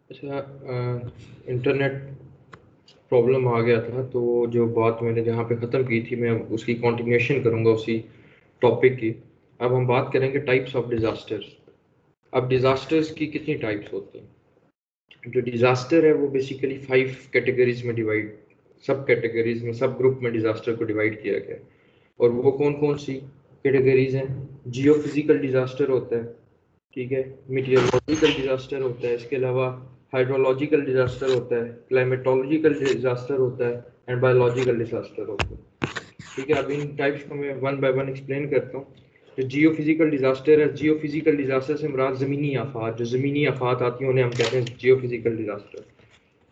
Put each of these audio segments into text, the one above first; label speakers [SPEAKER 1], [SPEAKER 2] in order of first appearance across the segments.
[SPEAKER 1] अच्छा, internet problem आ गया था, तो जो बात मैंने जहाँ पे ख़त्म की थी मैं उसकी कंटिन्यूएशन करूँगा उसी टॉपिक की। अब हम बात करेंगे टाइप्स ऑफ डिज़ास्टर्स। अब डिज़ास्टर्स की कितनी टाइप्स होती हैं? जो डिज़ास्टर है वो बेसिकली 5 कैटेगरीज में डिवाइड, सब कैटेगरीज में, सब ग्रुप में डिज़ास्टर को डिवाइड किया गया है। और वो कौन कौन सी कैटेगरीज हैं? जियो फिजिकल डिज़ास्टर होता है, ठीक है, मीटियोलॉजिकल डिजास्टर होता है, इसके अलावा हाइड्रोलॉजिकल डिजास्टर होता है, क्लाइमेटोलॉजिकल डिजास्टर होता है, एंड बायोलॉजिकल डिजास्टर होता है। ठीक है, अब इन टाइप्स को मैं वन बाय वन एक्सप्लेन करता हूँ। जो जियो फिजिकल डिजास्टर है, जियो फिजिकल डिजास्टर से मुराद ज़मीनी आफात, जो ज़मीनी आफात आती हैं उन्हें हम कहते हैं जियो फिजिकल डिजास्टर।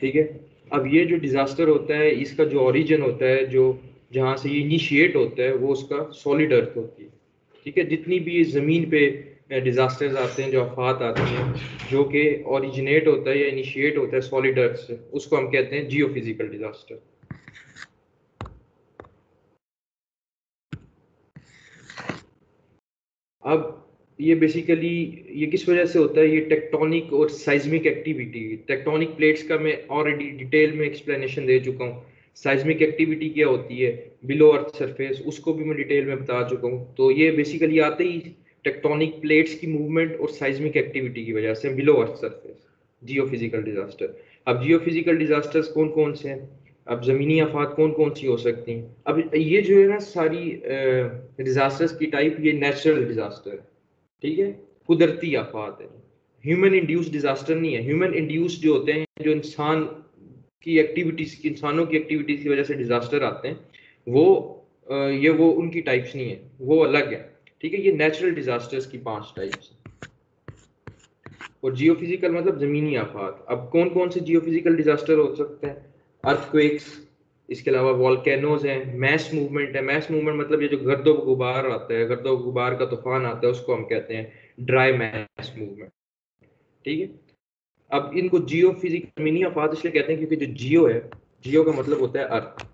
[SPEAKER 1] ठीक है, अब ये जो डिजास्टर होता है इसका जो ओरिजिन होता है, जो जहाँ से ये इनिशिएट होता है, वो उसका सॉलिड अर्थ होती है। ठीक है, जितनी भी ज़मीन पे डिजास्टर्स आते हैं, जो आफात आती हैं, जो कि ओरिजिनेट होता है या इनिशिएट होता है सॉलिड अर्थ से, उसको हम कहते हैं जियो फिजिकल डिजास्टर। अब ये बेसिकली ये किस वजह से होता है? ये टेक्टोनिक और साइज्मिक एक्टिविटी, टेक्टोनिक प्लेट्स का मैं ऑलरेडी डिटेल में एक्सप्लेनेशन दे चुका हूँ। साइज्मिक एक्टिविटी क्या होती है बिलो अर्थ सरफेस, उसको भी मैं डिटेल में बता चुका हूँ। तो ये बेसिकली आते ही टेक्टोनिक प्लेट्स की मूवमेंट और साइज्मिक एक्टिविटी की वजह से below earth surface, geophysical disaster. अब जियोफिजिकल डिजास्टर्स कौन कौन से हैं? अब ज़मीनी आफात कौन कौन सी हो सकती हैं? अब ये जो है ना सारी डिजास्टर्स की टाइप, ये नेचुरल डिजास्टर है, ठीक है, कुदरती आफात है। ह्यूमन इंड्यूस्ड डिजास्टर नहीं है। ह्यूमन इंड्यूस्ड जो होते हैं, जो इंसान की एक्टिविटीज, इंसानों की एक्टिविटीज की वजह से डिजास्टर आते हैं, वो ये वो उनकी टाइप्स नहीं है, वो अलग है। ठीक है, ये नेचुरल डिजास्टर्स की 5 टाइप्स हैं। और जियोफिजिकल मतलब जमीनी आफात। अब कौन कौन से जियोफिजिकल डिजास्टर हो सकते हैं? अर्थक्वेक्स, इसके अलावा वॉल्केनोज हैं, मैस मूवमेंट है। मैस मूवमेंट मतलब ये जो गर्दो गुबार आता है, गर्दो गुबार का तूफान आता है, उसको हम कहते हैं ड्राई मैस मूवमेंट। ठीक है, अब इनको जियो फिजिकल जमीनी आफात इसलिए कहते हैं क्योंकि जो जियो है, जियो का मतलब होता है अर्थ,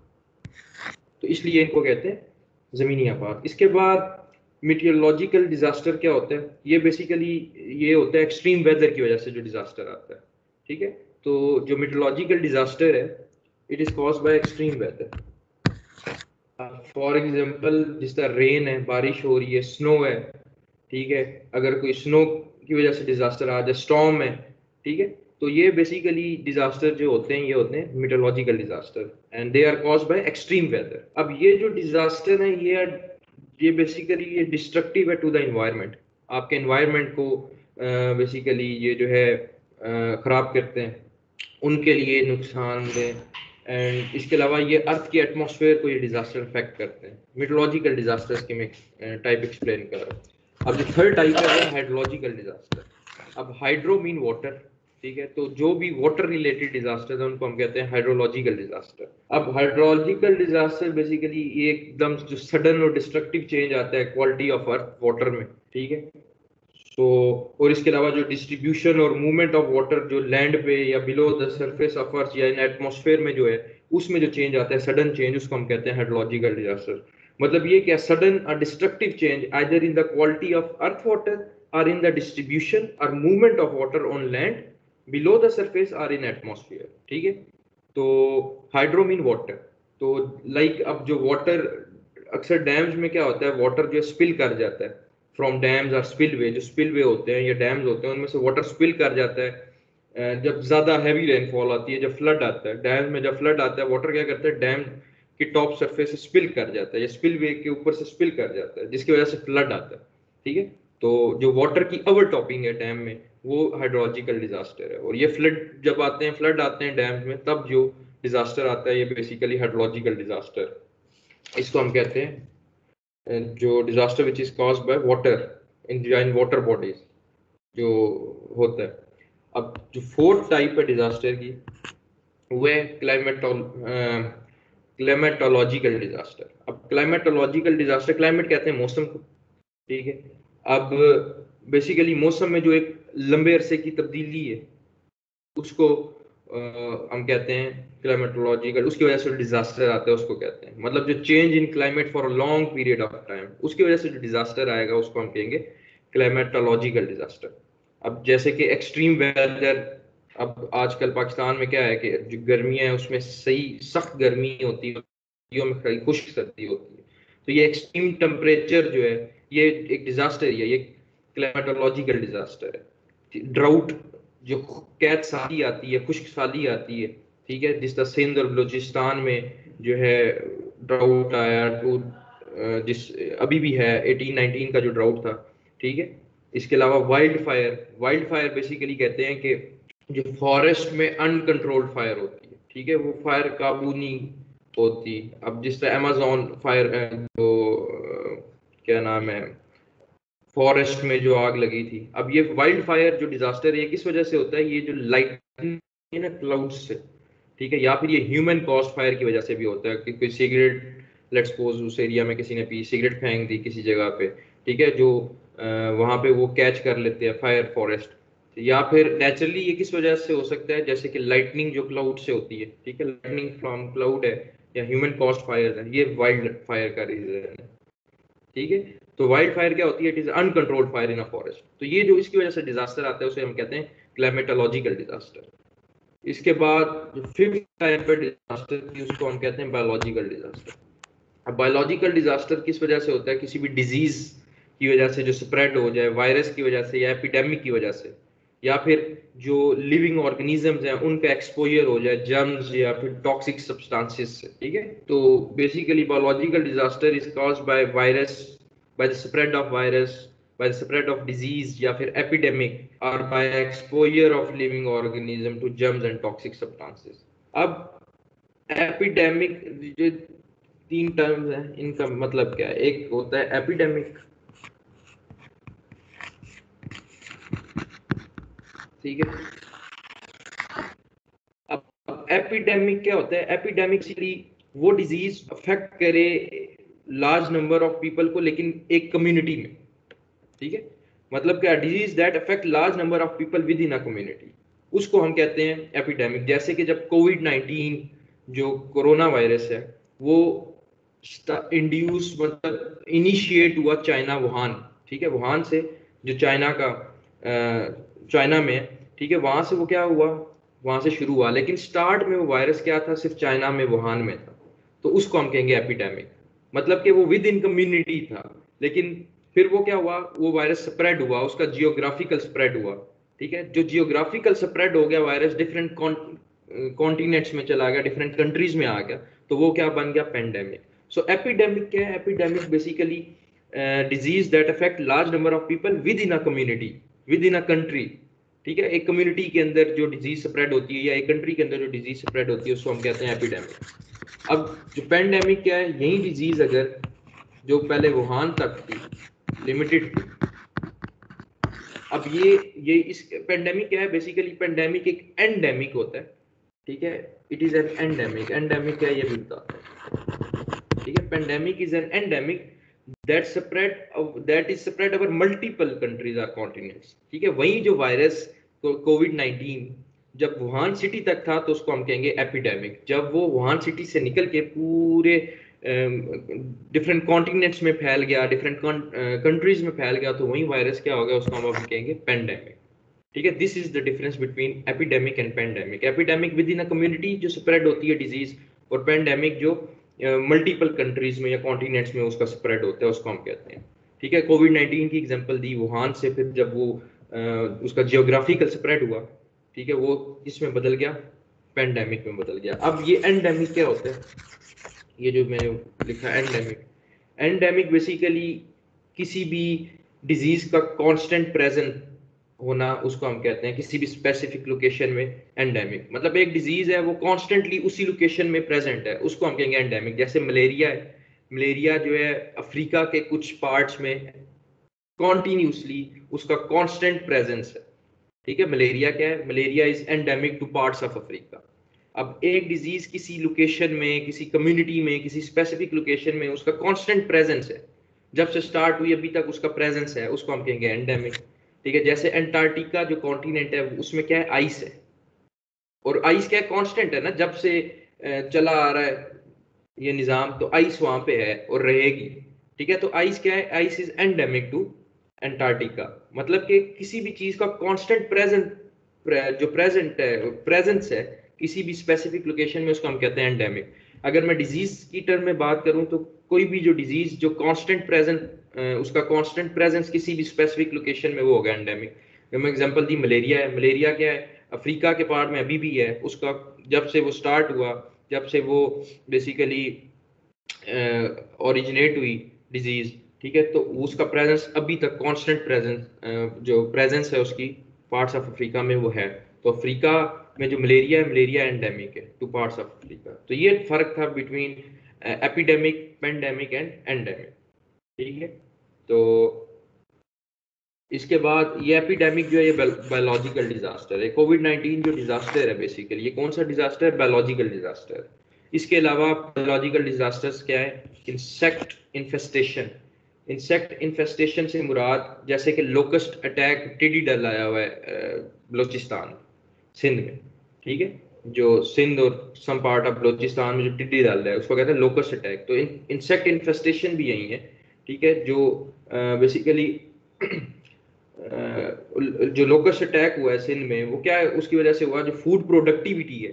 [SPEAKER 1] तो इसलिए इनको कहते हैं जमीनी आफात। इसके बाद मीटियोलॉजिकल डिजास्टर क्या होता है? ये बेसिकली ये होता है एक्सट्रीम वेदर की वजह से जो डिजास्टर आता है। ठीक है, तो जो मीटियोलॉजिकल डिजास्टर है, it is caused by extreme weather. For example जिस तरह रेन है, बारिश हो रही है, स्नो है, ठीक है, अगर कोई स्नो की वजह से डिजास्टर आ जाए, स्टॉर्म है, ठीक है, तो ये बेसिकली डिजास्टर जो होते हैं, ये होते हैं meteorological disaster, and they are caused by extreme weather. अब ये जो डिजास्टर है, ये बेसिकली ये डिस्ट्रक्टिव है टू द एनवायरनमेंट। आपके एनवायरनमेंट को बेसिकली ये जो है खराब करते हैं, उनके लिए नुकसानदेह। एंड इसके अलावा ये अर्थ के एटमॉस्फेयर को ये डिजास्टर इफेक्ट करते हैं। मीटरोलॉजिकल डिजास्टर्स की मैं टाइप एक्सप्लेन कर रहा हूँ। अब जो थर्ड टाइप है वो हाइड्रोलॉजिकल डिजास्टर। अब हाइड्रो मीन वाटर, ठीक है, तो जो भी वाटर रिलेटेड डिजास्टर है उनको हम कहते हैं हाइड्रोलॉजिकल डिजास्टर। अब हाइड्रोलॉजिकल डिजास्टर बेसिकली ये एकदम जो सडन और डिस्ट्रक्टिव चेंज आता है क्वालिटी ऑफ अर्थ वाटर में, ठीक है, तो और इसके अलावा जो डिस्ट्रीब्यूशन और मूवमेंट ऑफ वाटर जो लैंड पे या below the surface of earth या इन एटमॉस्फेयर में जो है, उसमें जो चेंज आता है सडन चेंज, उसको हम कहते हैं हाइड्रोलॉजिकल डिजास्टर। मतलब ये क्या, सडन और destructive change either in the quality of earth water और इन द डिस्ट्रीब्यूशन और movement of water on land below the surface और इन एटमॉस्फेयर। ठीक है, तो हाइड्रो मीन वाटर। तो लाइक अब जो वाटर अक्सर डैम्स में क्या होता है, वाटर जो स्पिल कर जाता है फ्रॉम डैम्स और स्पिलवे, जो स्पिलवे होते हैं या डैम्स होते हैं, उनमें से वाटर स्पिल कर जाता है जब ज्यादा हैवी रेनफॉल आती है, जब फ्लड आता है डैम में, जब फ्लड आता है वाटर क्या करता है, डैम की टॉप सरफेस से स्पिल कर जाता है या स्पिलवे के ऊपर से स्पिल कर जाता है, जिसकी वजह से फ्लड आता है। ठीक है, तो जो वाटर की ओवर टॉपिंग है डैम में, वो हाइड्रोलॉजिकल डिजास्टर है। और ये फ्लड जब आते हैं, फ्लड आते हैं डैम में, तब जो डिजास्टर आता है ये बेसिकली हाइड्रोलॉजिकल डिजास्टर, इसको हम कहते हैं जो disaster which is caused by water in water bodies जो होता है। अब जो फोर्थ टाइप है डिजास्टर की, वो है क्लाइमेटोलॉजिकल डिजास्टर। अब क्लाइमेटोलॉजिकल डिजास्टर, क्लाइमेट कहते हैं मौसम को, ठीक है, अब बेसिकली मौसम में जो एक लंबे अरसे की तब्दीली है, उसको हम कहते हैं क्लाइमेटोलॉजिकल, उसकी वजह से डिजास्टर आता है उसको कहते हैं, मतलब जो change in climate for a long period of time, उसकी वजह से जो डिजास्टर आएगा उसको हम कहेंगे क्लाइमेटोलॉजिकल डिजास्टर। अब जैसे कि एक्सट्रीम वेदर अब आजकल पाकिस्तान में क्या है कि जो गर्मियाँ हैं उसमें सही सख्त गर्मी होती है, सर्दियों में खड़ी खुश्क सर्दी होती है। तो ये एक्सट्रीम टेम्परेचर जो है ये एक डिजास्टर ही है, ये क्लाइमेटोलॉजिकल डिजास्टर है। ड्राउट जो कैट साली आती है, खुश्क साली आती है, ठीक है, जिस तरह सिंध और बलूचिस्तान में जो है ड्राउट आया, तो जिस अभी भी है 18-19 का जो ड्राउट था, ठीक है। इसके अलावा वाइल्ड फायर बेसिकली कहते हैं कि जो फॉरेस्ट में अनकंट्रोल्ड फायर होती है, ठीक है, वो फायर काबू नहीं होती। अब जिस तरह अमेजोन फायर जो क्या नाम है, फॉरेस्ट में जो आग लगी थी, अब ये वाइल्ड फायर जो डिजास्टर है किस वजह से होता है, ये जो लाइटनिंग है ना क्लाउड्स से, ठीक है, या फिर ये ह्यूमन कॉस्ट फायर की वजह से भी होता है कि कोई सिगरेट, लेट्स सपोज उस एरिया में किसी ने पी सिगरेट फेंक दी किसी जगह पे, ठीक है, जो वहां पे वो कैच कर लेते हैं फायर फॉरेस्ट। या फिर नेचुरली ये किस वजह से हो सकता है, जैसे कि लाइटनिंग जो क्लाउड से होती है, ठीक है, लाइटनिंग फ्रॉम क्लाउड है, या ह्यूमन कॉस्ट फायर है, ये वाइल्ड फायर का रीजन है, ठीक है। तो वाइल्ड फायर क्या होती है, it is uncontrolled fire in a forest. तो ये जो इसकी वजह से डिजास्टर आता है उसे हम कहते हैं क्लाइमेटोलॉजिकल डिजास्टर। इसके बाद जो फिफ्थ टाइप का डिजास्टर थी उसको हम कहते हैं बायोलॉजिकल डिजास्टर। अब बायोलॉजिकल डिजास्टर किस वजह से होता है, किसी भी डिजीज की वजह से जो स्प्रेड हो जाए, वायरस की वजह से या एपिडेमिक की वजह से, या फिर जो लिविंग ऑर्गेनिजम्स हैं उनका एक्सपोजर हो जाए जर्म्स या फिर टॉक्सिक सब्सटेंसेस से, ठीक है। तो basically biological disaster is caused by virus, by the spread of virus, by the spread of disease या फिर epidemic, or by exposure of living organism to germs and toxic substances। अब epidemic जो तीन terms हैं इनका मतलब क्या है, एक होता है एपिडेमिक, ठीक है। अब एपिडेमिक क्या होता है, एपिडेमिक वो डिजीज अफेक्ट करे लार्ज नंबर ऑफ पीपल को लेकिन एक कम्युनिटी में, ठीक है। मतलब क्या, disease that affect large number of people with in a community, उसको हम कहते हैं एपिडेमिक। जैसे कि जब कोविड-19 जो कोरोना वायरस है वो इंड्यूस मतलब इनिशिएट हुआ चाइना वुहान, ठीक है, वुहान से जो चाइना का चाइना में है, ठीक है, वहां से वो क्या हुआ, वहां से शुरू हुआ, लेकिन स्टार्ट में वो वायरस क्या था, सिर्फ चाइना में वुहान में था। तो उसको हम कहेंगे एपिडेमिक, मतलब कि वो विद इन कम्युनिटी था, लेकिन फिर वो क्या हुआ, वो वायरस स्प्रेड हुआ, उसका जियोग्राफिकल स्प्रेड हुआ, ठीक है। जो जियोग्राफिकल स्प्रेड हो गया वायरस, डिफरेंट कॉन्टिनेंट्स में चला गया, डिफरेंट कंट्रीज में आ गया, तो वो क्या बन गया, पेंडेमिक। सो एपिडेमिक क्या है, epidemic basically disease that affect large number of people with in a community, with in a country, ठीक है। एक कम्युनिटी के अंदर जो डिजीज स्प्रेड होती है या एक कंट्री के अंदर जो डिजीज स्प्रेड होती है उसको हम कहते हैं एपिडेमिक। अब जो पेंडेमिक क्या है, यही डिजीज अगर जो पहले वुहान तक थी, लिमिटेड थी, अब ये इस पेंडेमिक क्या है, बेसिकली पेंडेमिक एक एंडेमिक होता है, ठीक है। It is an endemic, endemic क्या है ये भी बताता है, ठीक है। Pandemic is an endemic that is spread over multiple countries और कॉन्टिनेंट्स, ठीक है। वही जो वायरस कोविड-19 जब वुहान सिटी तक था तो उसको हम कहेंगे एपिडेमिक। जब वो वुहान सिटी से निकल के पूरे डिफरेंट कॉन्टिनेंट्स में फैल गया, डिफरेंट कंट्रीज में फैल गया, तो वही वायरस क्या हो गया, उसको हम अभी कहेंगे पेंडेमिक, ठीक है। This is the difference between epidemic and pandemic. Epidemic with in a community जो स्प्रेड होती है डिजीज, और पेंडेमिक जो मल्टीपल कंट्रीज में या कॉन्टिनेंट्स में उसका स्प्रेड होता है, उसको हम कहते हैं, ठीक है। कोविड-19 की एग्जांपल दी वुहान से, फिर जब वो उसका जियोग्राफिकल स्प्रेड हुआ, ठीक है, वो इसमें बदल गया, पेंडेमिक में बदल गया। अब ये एंडेमिक क्या होता है, ये जो मैंने लिखा एंडेमिक, एंडेमिक बेसिकली किसी भी डिजीज का कांस्टेंट प्रेजेंट होना, उसको हम कहते हैं किसी भी स्पेसिफिक लोकेशन में एंडेमिक। मतलब एक डिजीज है वो कांस्टेंटली उसी लोकेशन में प्रेजेंट है, उसको हम कहेंगे एंडेमिक। जैसे मलेरिया है, मलेरिया जो है अफ्रीका के कुछ पार्ट्स में कॉन्टिन्यूसली उसका कांस्टेंट प्रेजेंस है, ठीक है। मलेरिया क्या है, malaria is endemic two parts of Africa. अब एक डिजीज किसी लोकेशन में, किसी कम्युनिटी में, किसी स्पेसिफिक लोकेशन में उसका कांस्टेंट प्रेजेंस है, जब से स्टार्ट हुई अभी तक उसका प्रेजेंस है, उसको हम कहेंगे एंडेमिक, ठीक है। जैसे अंटार्कटिका जो कॉन्टिनेंट है उसमें क्या है, आइस है, और आइस क्या है, कांस्टेंट है ना, जब से चला आ रहा है ये निजाम, तो आइस वहां पे है और रहेगी, ठीक है। तो आइस क्या है, ice is endemic to Antarctica, मतलब कि किसी भी चीज का कांस्टेंट प्रेजेंट जो प्रेजेंस है किसी भी स्पेसिफिक लोकेशन में, उसको हम कहते हैं एंडेमिक। अगर मैं डिजीज की टर्म में बात करूं तो कोई भी जो डिजीज जो कांस्टेंट प्रेजेंट, उसका कांस्टेंट प्रेजेंस किसी भी स्पेसिफिक लोकेशन में, वो होगा एंडेमिक। मैं एग्जांपल दी, मलेरिया है। मलेरिया क्या है, अफ्रीका के पार्ट में अभी भी है। उसका जब से वो स्टार्ट हुआ, जब से वो बेसिकली ओरिजिनेट हुई डिजीज, ठीक है, तो उसका प्रेजेंस अभी तक कांस्टेंट प्रेजेंस, जो प्रेजेंस है उसकी पार्ट्स ऑफ अफ्रीका में वो है। तो अफ्रीका में जो मलेरिया है, मलेरिया एंडेमिक है टू पार्ट्स ऑफ अफ्रीका। तो ये फर्क था between epidemic, pandemic and endemic, ठीक है। तो इसके बाद ये एपिडेमिक जो है, ये बायोलॉजिकल डिजास्टर है। कोविड 19 जो डिजास्टर है बेसिकली, ये कौन सा डिजास्टर है? Biological disaster. इसके अलावा बायोलॉजिकल डिजास्टर्स क्या है? Insect infestation. इंसेक्ट इन्फेस्टेशन से मुराद जैसे कि लोकस्ट अटैक, टिड्डी दल आया हुआ है बलोचिस्तान, सिंध में, ठीक है। जो सिंध और सम पार्ट ऑफ बलोचिस्तान में जो टिड्डी दल है, उसको कहते हैं लोकस्ट अटैक। तो इंसेक्ट इन्फेस्टेशन भी यही है, ठीक है। जो बेसिकली जो लोकस्ट अटैक हुआ है सिंध में, वो क्या है, उसकी वजह से हुआ, जो फूड प्रोडक्टिविटी है,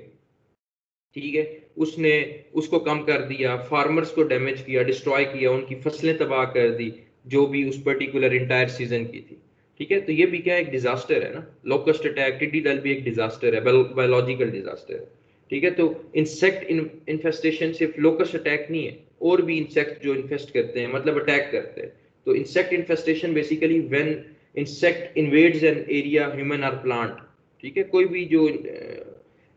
[SPEAKER 1] ठीक है, उसने उसको कम कर दिया, फार्मर्स को डैमेज किया, डिस्ट्रॉय किया, उनकी फसलें तबाह कर दी, जो भी उस पर्टिकुलर इंटायर सीजन की थी, ठीक है। तो ये भी क्या है, एक डिजास्टर है ना। लोकस्ट अटैक, टिड्डी दल भी एक डिजास्टर है, बायोलॉजिकल डिजास्टर है, ठीक है। तो इंसेक्ट इन्फेस्टेशन सिर्फ लोकस्ट अटैक नहीं है, और भी इंसेक्ट जो इन्फेस्ट करते हैं, मतलब अटैक करते हैं। तो insect infestation basically when insect invades an area, human और प्लांट, ठीक है। कोई भी जो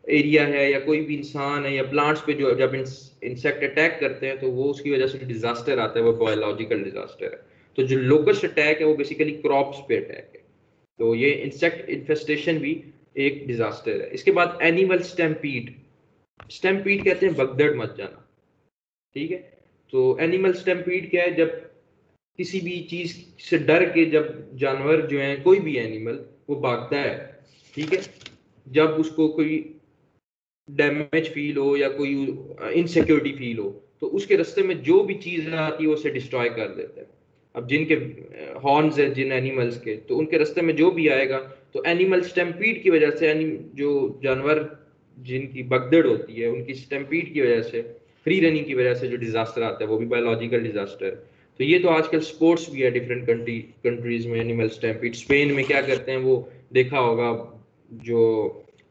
[SPEAKER 1] एरिया है या कोई भी इंसान है या प्लांट्स पे जो जब इंसेक्ट अटैक करते हैं, तो वो उसकी वजह से डिजास्टर आता है, वो बायोलॉजिकल डिजास्टर है। तो जो लोकस्ट अटैक है वो बेसिकली क्रॉप्स पे अटैक है। तो ये इंसेक्ट इन्फेस्टेशन भी एक डिजास्टर है। इसके बाद एनिमल स्टैम्पीड। स्टैम्पीड कहते हैं भगदड़ मच जाना, ठीक है। तो एनिमल स्टैम्पीड क्या है? जब किसी भी चीज से डर के जब जानवर जो है, कोई भी एनिमल, वो भागता है, ठीक है, जब उसको कोई डैमेज फील हो या कोई इनसिक्योरिटी फील हो, तो उसके रास्ते में जो भी चीज आती है वो उसे डिस्ट्रॉय कर देते हैं। अब जिनके हॉर्न्स हैं जिन एनिमल्स के, तो उनके रास्ते में जो भी आएगा, तो एनिमल स्टैम्पीड की वजह से, जो जानवर जिनकी भगदड़ होती है, उनकी स्टैम्पीड की वजह से, फ्री रनिंग की वजह से जो डिजास्टर आता है, वो भी बायोलॉजिकल डिजास्टर है। तो ये तो आजकल स्पोर्ट्स भी है डिफरेंट कंट्रीज में, एनिमल स्टैम्पीड। स्पेन में क्या करते हैं, वो देखा होगा, जो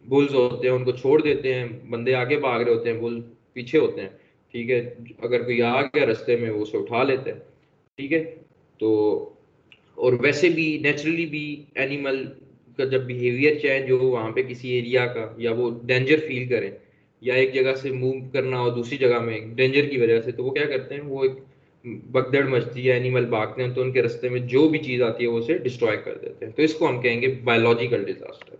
[SPEAKER 1] बुल्स होते हैं उनको छोड़ देते हैं, बंदे आगे भाग रहे होते हैं, बुल पीछे होते हैं, ठीक है। अगर कोई आ गया रास्ते में, वो उसे उठा लेते हैं, ठीक है। तो और वैसे भी नेचुरली भी एनिमल का जब बिहेवियर चेंज हो वहां पे किसी एरिया का, या वो डेंजर फील करें, या एक जगह से मूव करना हो दूसरी जगह में डेंजर की वजह से, तो वो क्या करते हैं, वो एक भगदड़ मचती है, एनिमल भागते हैं, तो उनके रास्ते में जो भी चीज आती है वो उसे डिस्ट्रॉय कर देते हैं। तो इसको हम कहेंगे बायोलॉजिकल डिजास्टर।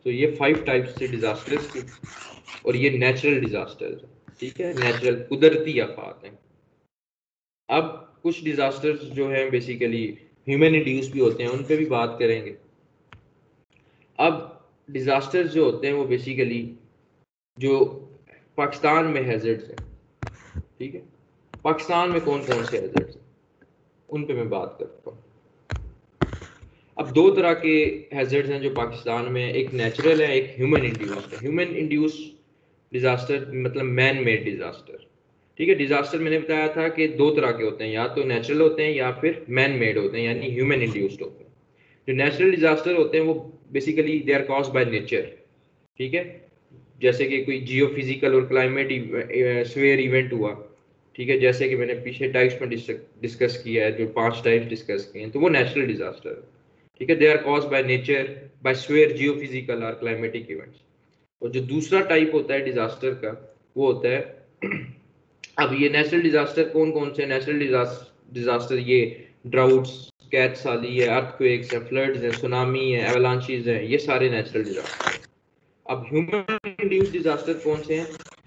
[SPEAKER 1] तो ये 5 टाइप्स से डिजास्टर्स की, और ये नेचुरल डिजास्टर्स, ठीक है, नेचुरल कुदरती आफात हैं। अब कुछ डिजास्टर्स जो हैं बेसिकली ह्यूमन इंड्यूस भी होते हैं, उन पे भी बात करेंगे। अब डिजास्टर्स जो होते हैं वो बेसिकली जो पाकिस्तान में हैजर्ड्स हैं, ठीक है। पाकिस्तान में कौन कौन से हैजर्ड्स हैं, उन पे मैं बात करता हूँ। अब दो तरह के हैजर्ड्स हैं जो पाकिस्तान में, एक नेचुरल है, एक ह्यूमन इंड्यूस्ड है। ह्यूमन इंड्यूस डिजास्टर मतलब मैन मेड डिजास्टर, ठीक है। डिजास्टर मैंने बताया था कि दो तरह के होते हैं, या तो नेचुरल होते हैं या फिर मैन मेड होते हैं, यानी ह्यूमन इंड्यूस्ड होते हैं। जो नेचुरल डिजास्टर होते हैं वो basically they are caused by nature, ठीक है। जैसे कि कोई जियो फिजिकल और क्लाइमेट स्वेयर इवेंट हुआ, ठीक है, जैसे कि मैंने पीछे टाइप्स में डिस्कस किया है, जो 5 टाइप्स डिस्कस किए हैं, तो वो नेचुरल डिजास्टर है, ठीक है। They are caused by nature, by severe geophysical और क्लाइमेटिक इवेंट्स। और जो दूसरा टाइप होता है डिजास्टर का, वो होता है अब ये नेचुरल डिजास्टर कौन कौन से नेचुरल डिजास्टर, ये ड्राउट्स, कैट साली है, अर्थक्वेक्स है, फ्लड्स है, सुनामी है, एवलांचेस है, ये सारे नेचुरल डिजास्टर। अब ह्यूमन इंड्यूस्ड डिजास्टर कौन से हैं?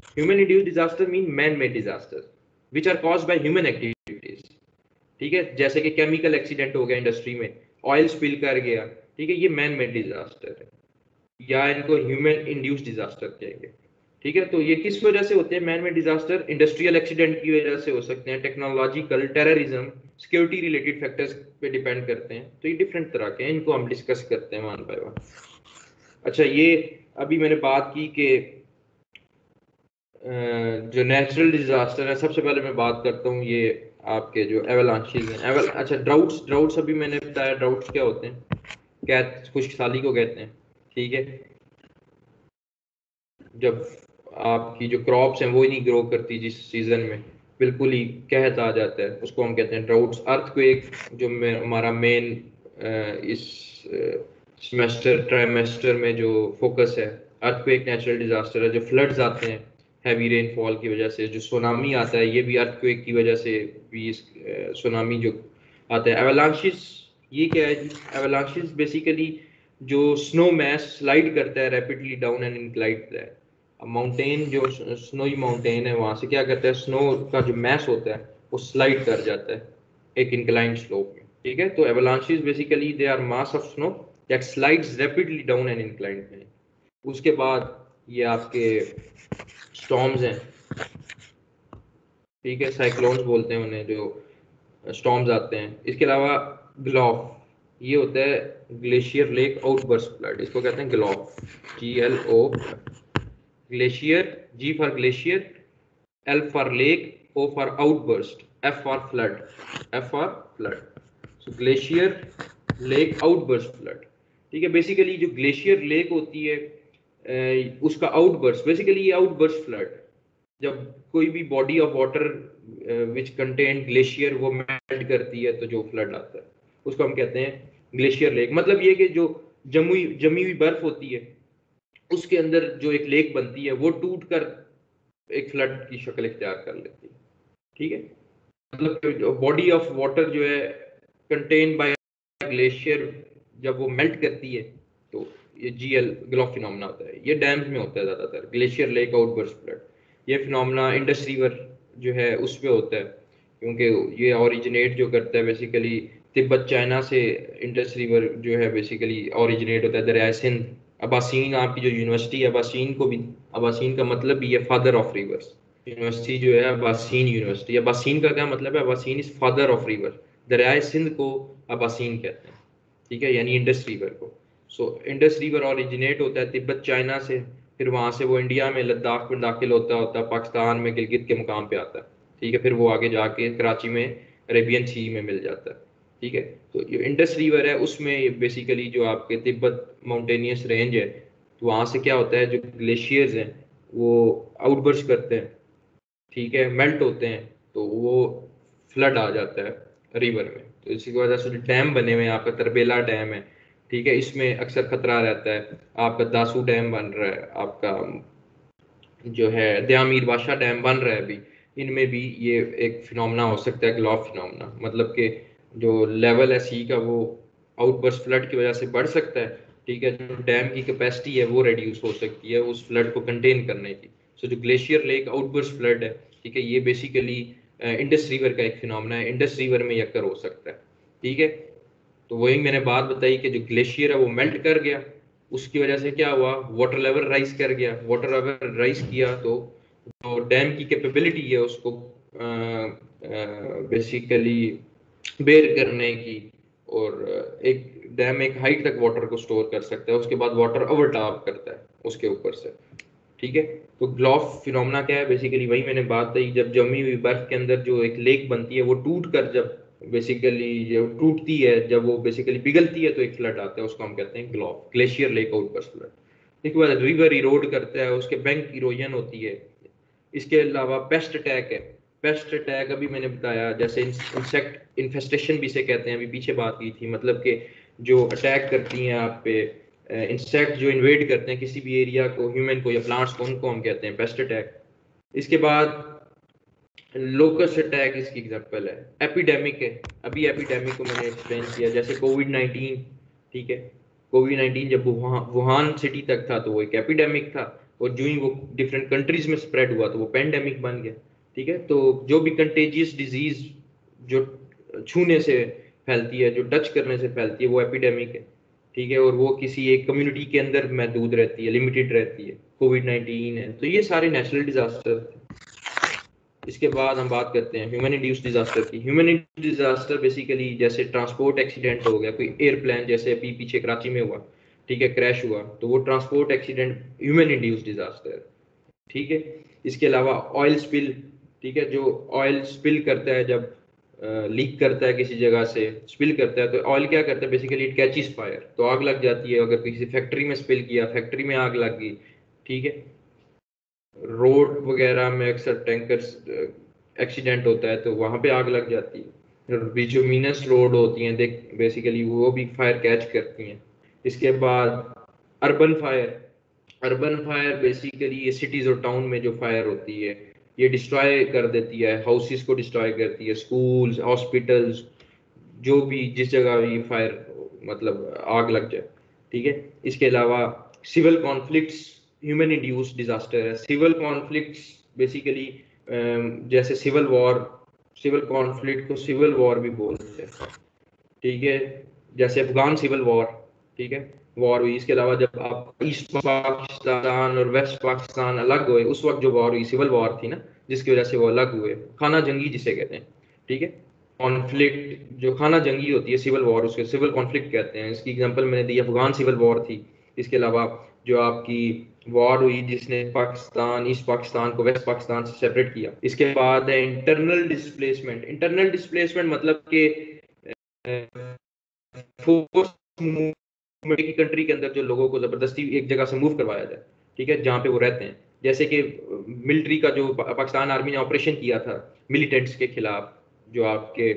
[SPEAKER 1] Human induced disaster mean man made disaster which are caused by human activities, ठीक है। जैसे कि केमिकल एक्सीडेंट हो गया इंडस्ट्री में, ऑयल स्पिल कर गया, ठीक है, ये मैन मेड डिजास्टर है, या इनको ह्यूमन इंड्यूस्ड डिजास्टर कहेंगे, ठीक है। तो ये किस वजह से होते हैं man made disaster? Industrial accident की वजह से हो सकते हैं, technological, terrorism, security related factors पे डिपेंड करते हैं। तो ये डिफरेंट तरह के हैं, इनको हम डिस्कस करते हैं वन बाय वन। अच्छा, ये अभी मैंने बात की कि जो नेचुरल डिजास्टर है, सबसे पहले मैं बात करता हूँ ये आपके जो एवलांचेस हैं। अच्छा, ड्राउट्स ड्राउट्स अभी मैंने बताया ड्राउट्स क्या होते हैं, क्या खुश्कसाली को कहते हैं। ठीक है, जब आपकी जो क्रॉप्स हैं वो ही नहीं ग्रो करती जिस सीजन में, बिल्कुल ही कहत आ जाता है, उसको हम कहते हैं ड्राउट्स। अर्थक्वेक जो हमारा मेन इस सेमेस्टर ट्राइमेस्टर में जो फोकस है, अर्थक्वेक नेचुरल डिजास्टर है। जो फ्लड्स आते हैं हैवी रेनफॉल की वजह से, जो सुनामी आता है ये भी अर्थक्वेक की वजह से भी, सुनामी जो आता है। एवलांचेस ये क्या है जी? एवलांचेस बेसिकली जो स्नो मैस स्लाइड करता है रैपिडली डाउन एंड इनक्लाइड है। माउंटेन जो स्नोई माउंटेन है, वहां से क्या करता है, स्नो का जो मैस होता है वो स्लाइड कर जाता है एक इंक्लाइंड स्लोप में। ठीक है, तो avalanches basically they are mass of snow that slides rapidly down an inclined में। उसके बाद ये आपके स्टॉर्म्स हैं। ठीक है, साइक्लोन्स बोलते हैं उन्हें, जो स्टॉर्म्स आते हैं। इसके अलावा ग्लॉफ, ये होता है ग्लेशियर लेक आउटबर्स्ट फ्लड, इसको कहते हैं GLOF, GLO। Glacier, G for glacier, L for lake, O for outburst, F for flood, F for flood. So glacier lake outburst flood. ठीक है, बेसिकली जो ग्लेशियर लेक होती है उसका आउटबर्स्ट, बेसिकली ये आउटबर्स्ट फ्लड, जब कोई भी body of water which contain glacier वो मेल्ट करती है तो जो फ्लड आता है उसको हम कहते हैं ग्लेशियर लेक। मतलब ये कि जो जमी हुई बर्फ होती है उसके अंदर जो एक लेक बनती है वो टूट कर एक फ्लड की शक्ल इख्तियार कर लेती है। ठीक है, मतलब बॉडी ऑफ वाटर जो है कंटेन बाय ग्लेशियर, जब वो मेल्ट करती है तो ये GL ग्लोफ फिनोमेना होता है। ये डैम्स में होता है ज्यादातर, ग्लेशियर लेक आउटबर्स्ट फ्लड। ये फिनोमेना इंडस रिवर जो है उस पे होता है, क्योंकि ये ओरिजिनेट जो करता है बेसिकली तिब्बत चाइना से। इंडस रिवर जो है बेसिकली ओरिजिनेट होता है दरियाए सिंध। अबासीन, आपकी जो यूनिवर्सिटी है अबासीन को भी, अबासीन का मतलब भी है फादर ऑफ रिवर्स। यूनिवर्सिटी जो है अबासीन यूनिवर्सिटी, अबासीन का क्या मतलब है, Abaseen is father of river. दरियाए सिंध को अबासीन कहते हैं। ठीक है, यानी इंडस रिवर को। सो इंडस रिवर ओरिजिनेट होता है तिब्बत चाइना से, फिर वहां से वो इंडिया में लद्दाख में दाखिल होता होता पाकिस्तान में गिलगित के मुकाम पे आता है। ठीक है, फिर वो आगे जाके कराची में अरेबियन सी में मिल जाता है। ठीक है, तो जो इंडस रिवर है उसमें बेसिकली जो आपके तिब्बत माउंटेनियस रेंज है, तो वहां से क्या होता है, जो ग्लेशियर्स हैं वो आउटबर्स्ट करते हैं। ठीक है, मेल्ट होते हैं तो वो फ्लड आ जाता है रिवर में। तो इसी की वजह से जो डैम बने हुए हैं, आपका तरबेला डैम है, ठीक है, इसमें अक्सर खतरा रहता है। आपका दासू डैम बन रहा है, आपका जो है दयामीर बादशाह डैम बन रहा है अभी, इनमें भी ये एक फिनोमेना हो सकता है, ग्लॉफ फिनोमेना। मतलब कि जो लेवल है सी का वो आउटबर्स्ट फ्लड की वजह से बढ़ सकता है। ठीक है, जो डैम की कैपेसिटी है वो रिड्यूस हो सकती है उस फ्लड को कंटेन करने की। सो जो ग्लेशियर लेक आउटबर्स्ट फ्लड है, ठीक है, ये बेसिकली इंडस रिवर का एक फिनोमेना है, इंडस रिवर में यकर हो सकता है। ठीक है, तो वही मैंने बात बताई कि जो ग्लेशियर है वो मेल्ट कर गया, उसकी वजह से क्या हुआ, वाटर लेवल राइज कर गया। वाटर लेवल राइज किया तो जो डैम की कैपेबिलिटी है उसको बेसिकली बेर करने की, और एक डैम एक हाइट तक वाटर को स्टोर कर सकता है, उसके बाद वाटर ओवरटॉप करता है उसके ऊपर से। ठीक है, तो ग्लॉफ फिनोमेना क्या है, बेसिकली वही मैंने बात कही, जब जमी हुई बर्फ के अंदर जो एक लेक बनती है वो टूट कर, जब बेसिकली जो टूटती है, जब वो बेसिकली पिघलती है तो एक फ्लड आता है, उसको हम कहते हैं GLOF, glacier lake outburst flood. इसके बाद रिवर इरोड करता है, उसके बैंक इरोजन होती है। इसके अलावा पेस्ट अटैक है। पेस्ट अटैक अभी मैंने बताया, जैसे इंसेक्ट इन्फेस्टेशन भी से कहते हैं, अभी पीछे बात की थी, मतलब कि जो अटैक करती हैं आप पे, इंसेक्ट जो इन्वेड करते हैं किसी भी एरिया को, ह्यूमन को या प्लांट्स को, उनको हम कहते हैं पेस्ट अटैक। इसके बाद लोकस अटैक इसकी एग्जांपल है। एपिडेमिक है, अभी एपिडेमिक को मैंने एक्सप्लेन किया, जैसे कोविड-19। ठीक है, कोविड-19 जब वुहान सिटी तक था तो वो एक एपिडेमिक था, और जो ही वो डिफरेंट कंट्रीज में स्प्रेड हुआ तो वो पेंडेमिक बन गया। ठीक है, तो जो भी कंटेजियस डिजीज जो छूने से फैलती है, जो टच करने से फैलती है, वो एपिडेमिक है। ठीक है, और वो किसी एक कम्युनिटी के अंदर महदूद रहती है, लिमिटेड रहती है। कोविड-19 है, तो ये सारे नेचुरल डिजास्टर। इसके बाद हम बात करते हैं ह्यूमन इंड्यूस्ड डिजास्टर की। ह्यूमन इंड्यूस्ड डिजास्टर बेसिकली जैसे ट्रांसपोर्ट एक्सीडेंट हो गया, कोई एयरप्लेन, जैसे अभी पीछे कराची में हुआ, ठीक है, क्रैश हुआ, तो वो transport accident human induced disaster, ठीक है। इसके अलावा ऑयल स्पिल, ठीक है, जो ऑयल स्पिल करता है, जब लीक करता है किसी जगह से, स्पिल करता है, तो ऑयल क्या करता है बेसिकली, इट कैचेस फायर, तो आग लग जाती है। अगर किसी फैक्ट्री में स्पिल किया, फैक्ट्री में आग लग गई, ठीक है। रोड वगैरह में अक्सर टैंकर्स एक्सीडेंट होता है तो वहां पे आग लग जाती है। बिटुमिनस रोड होती हैं देख बेसिकली, वो भी फायर कैच करती हैं। इसके बाद urban fire, urban fire basically ये सिटीज और टाउन में जो फायर होती है, ये डिस्ट्रॉय कर देती है, हाउसेस को डिस्ट्रॉय करती है, स्कूल्स, हॉस्पिटल्स, जो भी जिस जगह भी फायर मतलब आग लग जाए, ठीक है। इसके अलावा civil conflicts human induced disaster है। सिविल कॉन्फ्लिक्ट्स बेसिकली जैसे सिविल वॉर, सिविल कॉन्फ्लिक्ट को सिविल वॉर भी बोलते हैं, ठीक है। जैसे अफगान सिविल वॉर, ठीक है, वॉर हुई। इसके अलावा जब आप ईस्ट पाकिस्तान और वेस्ट पाकिस्तान अलग हुए, उस वक्त जो वॉर हुई, सिविल वॉर थी ना, जिसकी वजह से वो अलग हुए, खाना जंगी जिसे कहते हैं, ठीक है। कॉन्फ्लिक्ट जो खाना जंगी होती है, सिविल वॉर, उसके सिविल कॉन्फ्लिक्ट कहते हैं। इसकी एग्जांपल मैंने दी, अफगान सिविल वॉर थी। इसके अलावा जो आपकी वॉर हुई जिसने पाकिस्तान, ईस्ट पाकिस्तान को वेस्ट पाकिस्तान से सेपरेट किया। इसके बाद है इंटरनल डिस्प्लेसमेंट। इंटरनल डिस्प्लेसमेंट मतलब कि फोर्स मूवमेंट की कंट्री के अंदर जो लोगों को जबरदस्ती एक जगह से मूव करवाया जाए, ठीक है, जहां पे वो रहते हैं। जैसे कि मिलिट्री का जो पाकिस्तान आर्मी ने ऑपरेशन किया था मिलिटेंट्स के खिलाफ, जो आपके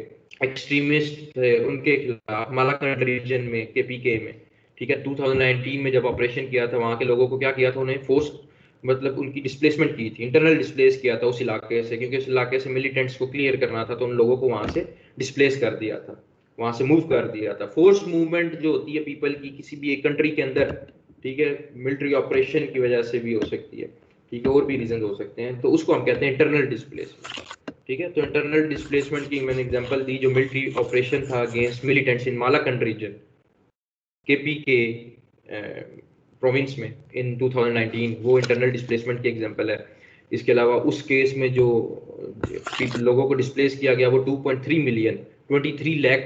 [SPEAKER 1] एक्सट्रीमिस्ट थे उनके खिलाफ मालाकंड रीजन में, केपीके में, ठीक है। 2019 में जब ऑपरेशन किया था, वहां के लोगों को क्या किया था, उन्हें फोर्स मतलब उनकी डिस्प्लेसमेंट की थी, इंटरनल डिस्प्लेस किया था उस इलाके से, क्योंकि उस इलाके से मिलिटेंट्स को क्लियर करना था, तो उन लोगों को वहां से डिस्प्लेस कर दिया था, वहां से मूव कर दिया था। फोर्स मूवमेंट जो होती है पीपल की किसी भी एक कंट्री के अंदर, ठीक है, मिलिट्री ऑपरेशन की वजह से भी हो सकती है, ठीक है, और भी रीजन हो सकते हैं, तो उसको हम कहते हैं इंटरनल डिस्प्लेसमेंट, ठीक है। तो इंटरनल डिस्प्लेसमेंट की मैंने एग्जांपल दी, जो मिलिट्री ऑपरेशन था अगेंस्ट मिलिटेंट्स इन मालाकंड रीजन, केपीके प्रोविंस में इन 2019, वो इंटरनल डिस्प्लेसमेंट की एग्जांपल है। इसके अलावा उस केस में जो लोगों को डिस्प्लेस किया गया वो 2.3 मिलियन, 23 लाख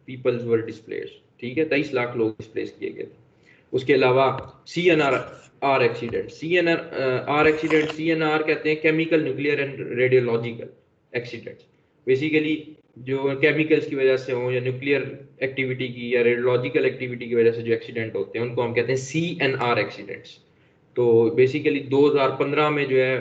[SPEAKER 1] पीपल्स वर डिस्प्लेस, ठीक है, 23 लाख लोग डिस्प्लेस किए गए थे। उसके अलावा C N R accident, R accident, CNR कहते हैं chemical, nuclear and radiological accidents. Basically जो केमिकल्स की वजह से हो, या न्यूक्लियर एक्टिविटी की या रेडियोलॉजिकल एक्टिविटी की वजह से जो एक्सीडेंट होते हैं, उनको हम कहते हैं CNR एक्सीडेंट्स। तो बेसिकली 2015 में जो है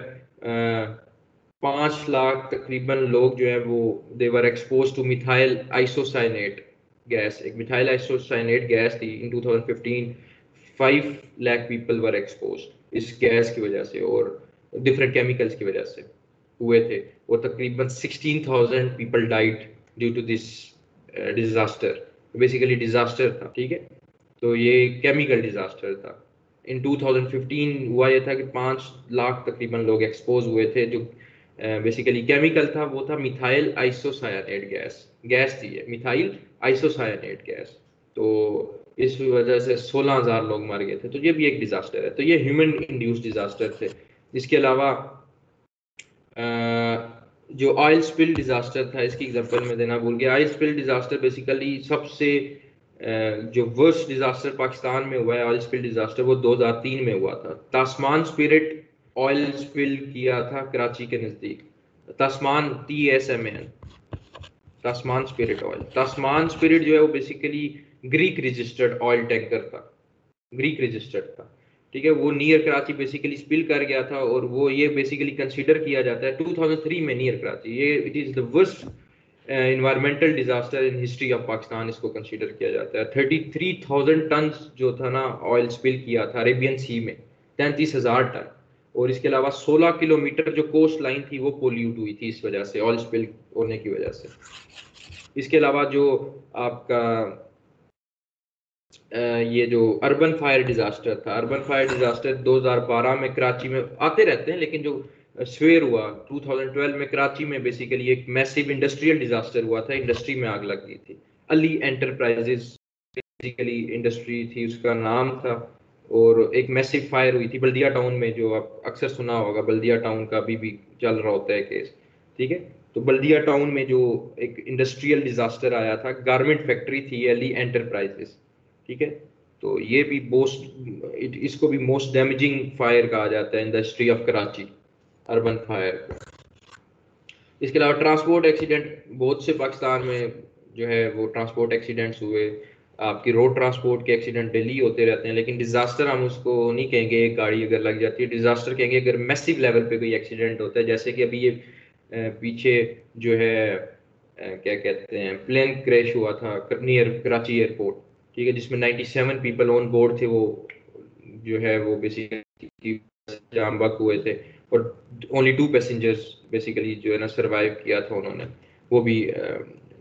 [SPEAKER 1] 5 लाख तकरीबन लोग जो है वो they were expose to methyl isocyanate gas, एक मिथाइल आइसोसाइनेट गैस थी in 2015। 5 lakh people were expose इस गैस की वजह से और डिफरेंट केमिकल्स की वजह से हुए थे, और तकरीबन 16,000 people died due to this disaster. Basically disaster था, ठीक है, तो ये केमिकल डिजास्टर था। इन 2015 हुआ ये था कि 5 लाख तकरीबन लोग एक्सपोज हुए थे। जो बेसिकली केमिकल था वो था मिथाइल आइसोसायनेट गैस, गैस थी ये मिथाइल आइसोसायनेट गैस। तो इस वजह से 16,000 लोग मर गए थे, तो ये भी एक डिजास्टर है। तो ये ह्यूमन इंड्यूस्ड डिजास्टर थे। इसके अलावा जो ऑयल स्पिल डिजास्टर था, इसकी एग्जांपल में देना भूल गया। ऑयल स्पिल डिजास्टर बेसिकली सबसे जो वर्स्ट डिजास्टर पाकिस्तान में हुआ है, ऑयल स्पिल डिजास्टर, वो 2003 में हुआ था। तास्मान स्पिरिट ऑयल स्पिल किया था कराची के नजदीक। तास्मान, TSMAN, तास्मान स्पिरिट ऑयल। तास्मान स्पिरिट जो है वो basically Greek registered oil tanker था, ग्रीक रजिस्टर्ड था, ठीक है। वो नियर कराची बेसिकली स्पिल कर गया था, और वो ये बेसिकली कंसीडर किया जाता है 2003 में नियर कराची, ये it is the worst environmental disaster in history of Pakistan, इसको कंसीडर किया जाता है। 33,000 टन जो था ना ऑयल स्पिल किया था अरेबियन सी में, 33,000 टन। और इसके अलावा 16 किलोमीटर जो कोस्ट लाइन थी वो पोल्यूट हुई थी इस वजह से, ऑयल स्पिल होने की वजह से। इसके अलावा जो आपका ये जो अर्बन फायर डिजास्टर था, अर्बन फायर डिजास्टर 2012 में कराची में आते रहते हैं, लेकिन जो स्वेर हुआ 2012 में कराची में, बेसिकली एक मैसिव इंडस्ट्रियल डिजास्टर हुआ था, इंडस्ट्री में आग लग गई थी। अली एंटरप्राइजेस बेसिकली इंडस्ट्री थी, उसका नाम था, और एक मैसिव फायर हुई थी बल्दिया टाउन में, जो आप अक्सर सुना होगा, बल्दिया टाउन का अभी भी चल रहा होता है केस, ठीक है। तो बल्दिया टाउन में जो एक इंडस्ट्रियल डिजास्टर आया था, गारमेंट फैक्ट्री थी अली एंटरप्राइजेस, ठीक है। तो ये भी इसको भी मोस्ट डैमेजिंग फायर कहा जाता है in the history of Karachi, urban fire. इसके अलावा ट्रांसपोर्ट एक्सीडेंट बहुत से पाकिस्तान में जो है वो ट्रांसपोर्ट एक्सीडेंट्स हुए। आपकी रोड ट्रांसपोर्ट के एक्सीडेंट डेली होते रहते हैं, लेकिन डिजास्टर हम उसको नहीं कहेंगे। एक गाड़ी अगर लग जाती है, डिजास्टर कहेंगे अगर मैसिव लेवल पे कोई एक्सीडेंट होता है, जैसे कि अभी ये पीछे जो है क्या कहते हैं प्लेन क्रैश हुआ था नियर कराची एयरपोर्ट, ठीक है, जिसमें 97 पीपल ऑन बोर्ड थे। वो जो है वो बेसिकली जाम बक हुए थे और ओनली 2 पैसेंजर्स बेसिकली जो है ना सरवाइव किया था उन्होंने, वो भी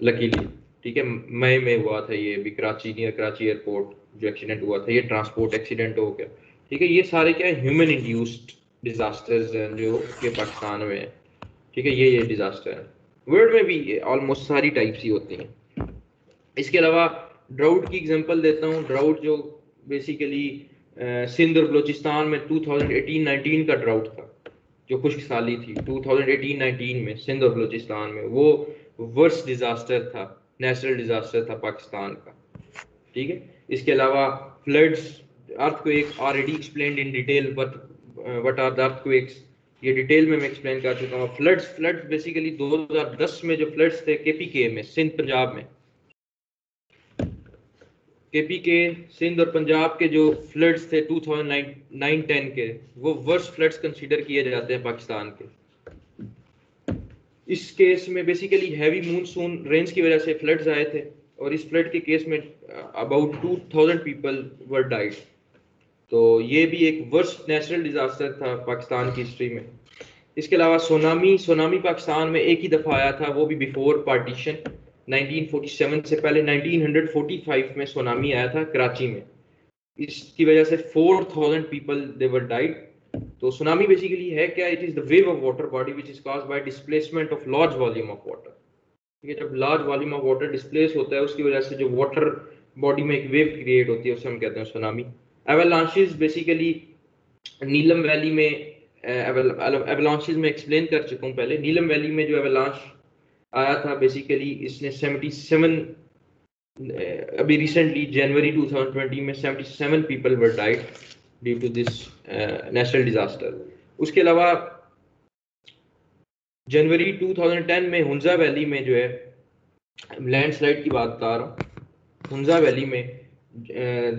[SPEAKER 1] लकीली, ठीक है। मई में हुआ था ये भी कराची नियर कराची एयरपोर्ट जो एक्सीडेंट हुआ था, ये ट्रांसपोर्ट एक्सीडेंट हो गया, ठीक है। ये सारे क्या है ह्यूमन इंड्यूस्ड डिजास्टर्स हैं जो कि पाकिस्तान में है, ठीक है। ये डिजास्टर है, वर्ल्ड में भी ऑलमोस्ट सारी टाइप्स ही होती हैं। इसके अलावा ड्राउट की एग्जांपल देता हूँ। ड्राउट जो बेसिकली सिंध और बलूचिस्तान में 2018-19 का ड्राउट था, जो खुश्क साली थी 2018-19 में सिंध और बलूचिस्तान में, वो वर्स्ट डिजास्टर था, नेचुरल डिजास्टर था पाकिस्तान का, ठीक है। इसके अलावा floods, earthquake already explained in detail what are the earthquakes, ये डिटेल में मैं एक्सप्लेन कर चुका हूँ। फ्लड्स बेसिकली 2010 में जो फ्लड्स थे केपीके में, सिंध पंजाब में, केपीके सिंध और पंजाब के जो फ्लड्स थे 2009-10 के, वो वर्स्ट फ्लड्स कंसीडर किए जाते हैं पाकिस्तान के। इस केस में बेसिकली हैवी मूनसून रेंज की वजह से फ्लड्स आए थे, और इस फ्लड के केस में अबाउट 2000 पीपल वर डाइड। तो ये भी एक वर्स्ट नेचुरल डिजास्टर था पाकिस्तान की हिस्ट्री में। इसके अलावा सोनामी पाकिस्तान में एक ही दफा आया था, वो भी बिफोर पार्टीशन 1947 से पहले 1945 में सोनामी आया था कराची में। इसकी वजह से 4000 पीपल दे वर डाइड। तो सुनामी बेसिकली है क्या? It is the wave of water body which is caused bye displacement of large volume of water. ठीक है, जब large volume of water displace होता है उसकी वजह से जो वाटर बॉडी में एक वेव क्रिएट होती है उसे हम कहते हैं सुनामी। एवलांचेस बेसिकली नीलम वैली में, एवलांचेस में एक्सप्लेन कर चुका हूँ पहले। नीलम वैली में जो एवलांच आया था बेसिकली इसने 77 अभी रिसेंटली जनवरी 2020 में 77 people were died due to this natural disaster. उसके अलावा जनवरी 2010 में हुंजा वैली में जो है लैंडस्लाइड की बात बता रहा हूँ। हुंजा वैली में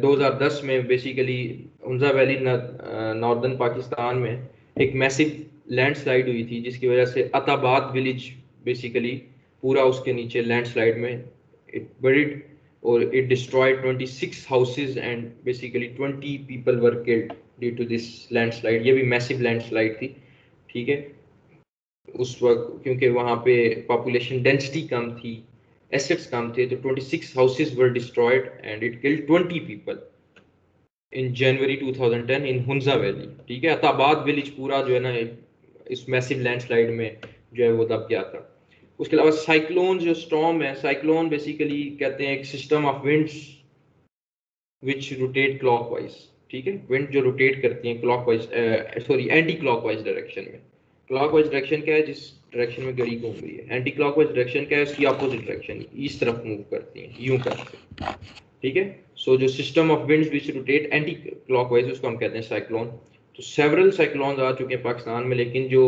[SPEAKER 1] 2010 में basically Hunza valley northern Pakistan में एक मैसिव लैंडस्लाइड हुई थी, जिसकी वजह से अताबाद विलेज बेसिकली पूरा उसके नीचे लैंडस्लाइड में इट बरीड और it destroyed 26 houses and basically 20 people were killed due to this landslide. ये भी मैसिव लैंडस्लाइड थी, ठीक है। उस वक्त क्योंकि वहाँ पे पॉपुलेशन डेंसिटी कम थी, एसेट्स कम थे, तो 26 houses were destroyed and it killed 20 people in January 2010 in Hunza valley, ठीक है। अताबाद विलेज पूरा जो है ना इस मैसिव लैंडस्लाइड में जो है वो दब गया था। उसके अलावा साइक्लोन जो स्टॉर्म है, साइक्लोन बेसिकली कहते हैं एक system of winds which rotate clockwise, ठीक है। विंड जो रोटेट करती हैं clockwise sorry anti clockwise direction में। क्लॉकवाइज डायरेक्शन क्या है? जिस डायरेक्शन में घड़ी घूम रही है। एंटी क्लॉकवाइज डायरेक्शन क्या है? उसकी अपोजिट डायरेक्शन, इस तरफ मूव करती हैं, यूं करते हैं, ठीक है। सो जो system of winds which rotate anti clockwise उसको हम कहते हैं साइक्लोन। तो सेवरल साइक्लोन आ चुके हैं पाकिस्तान में, लेकिन जो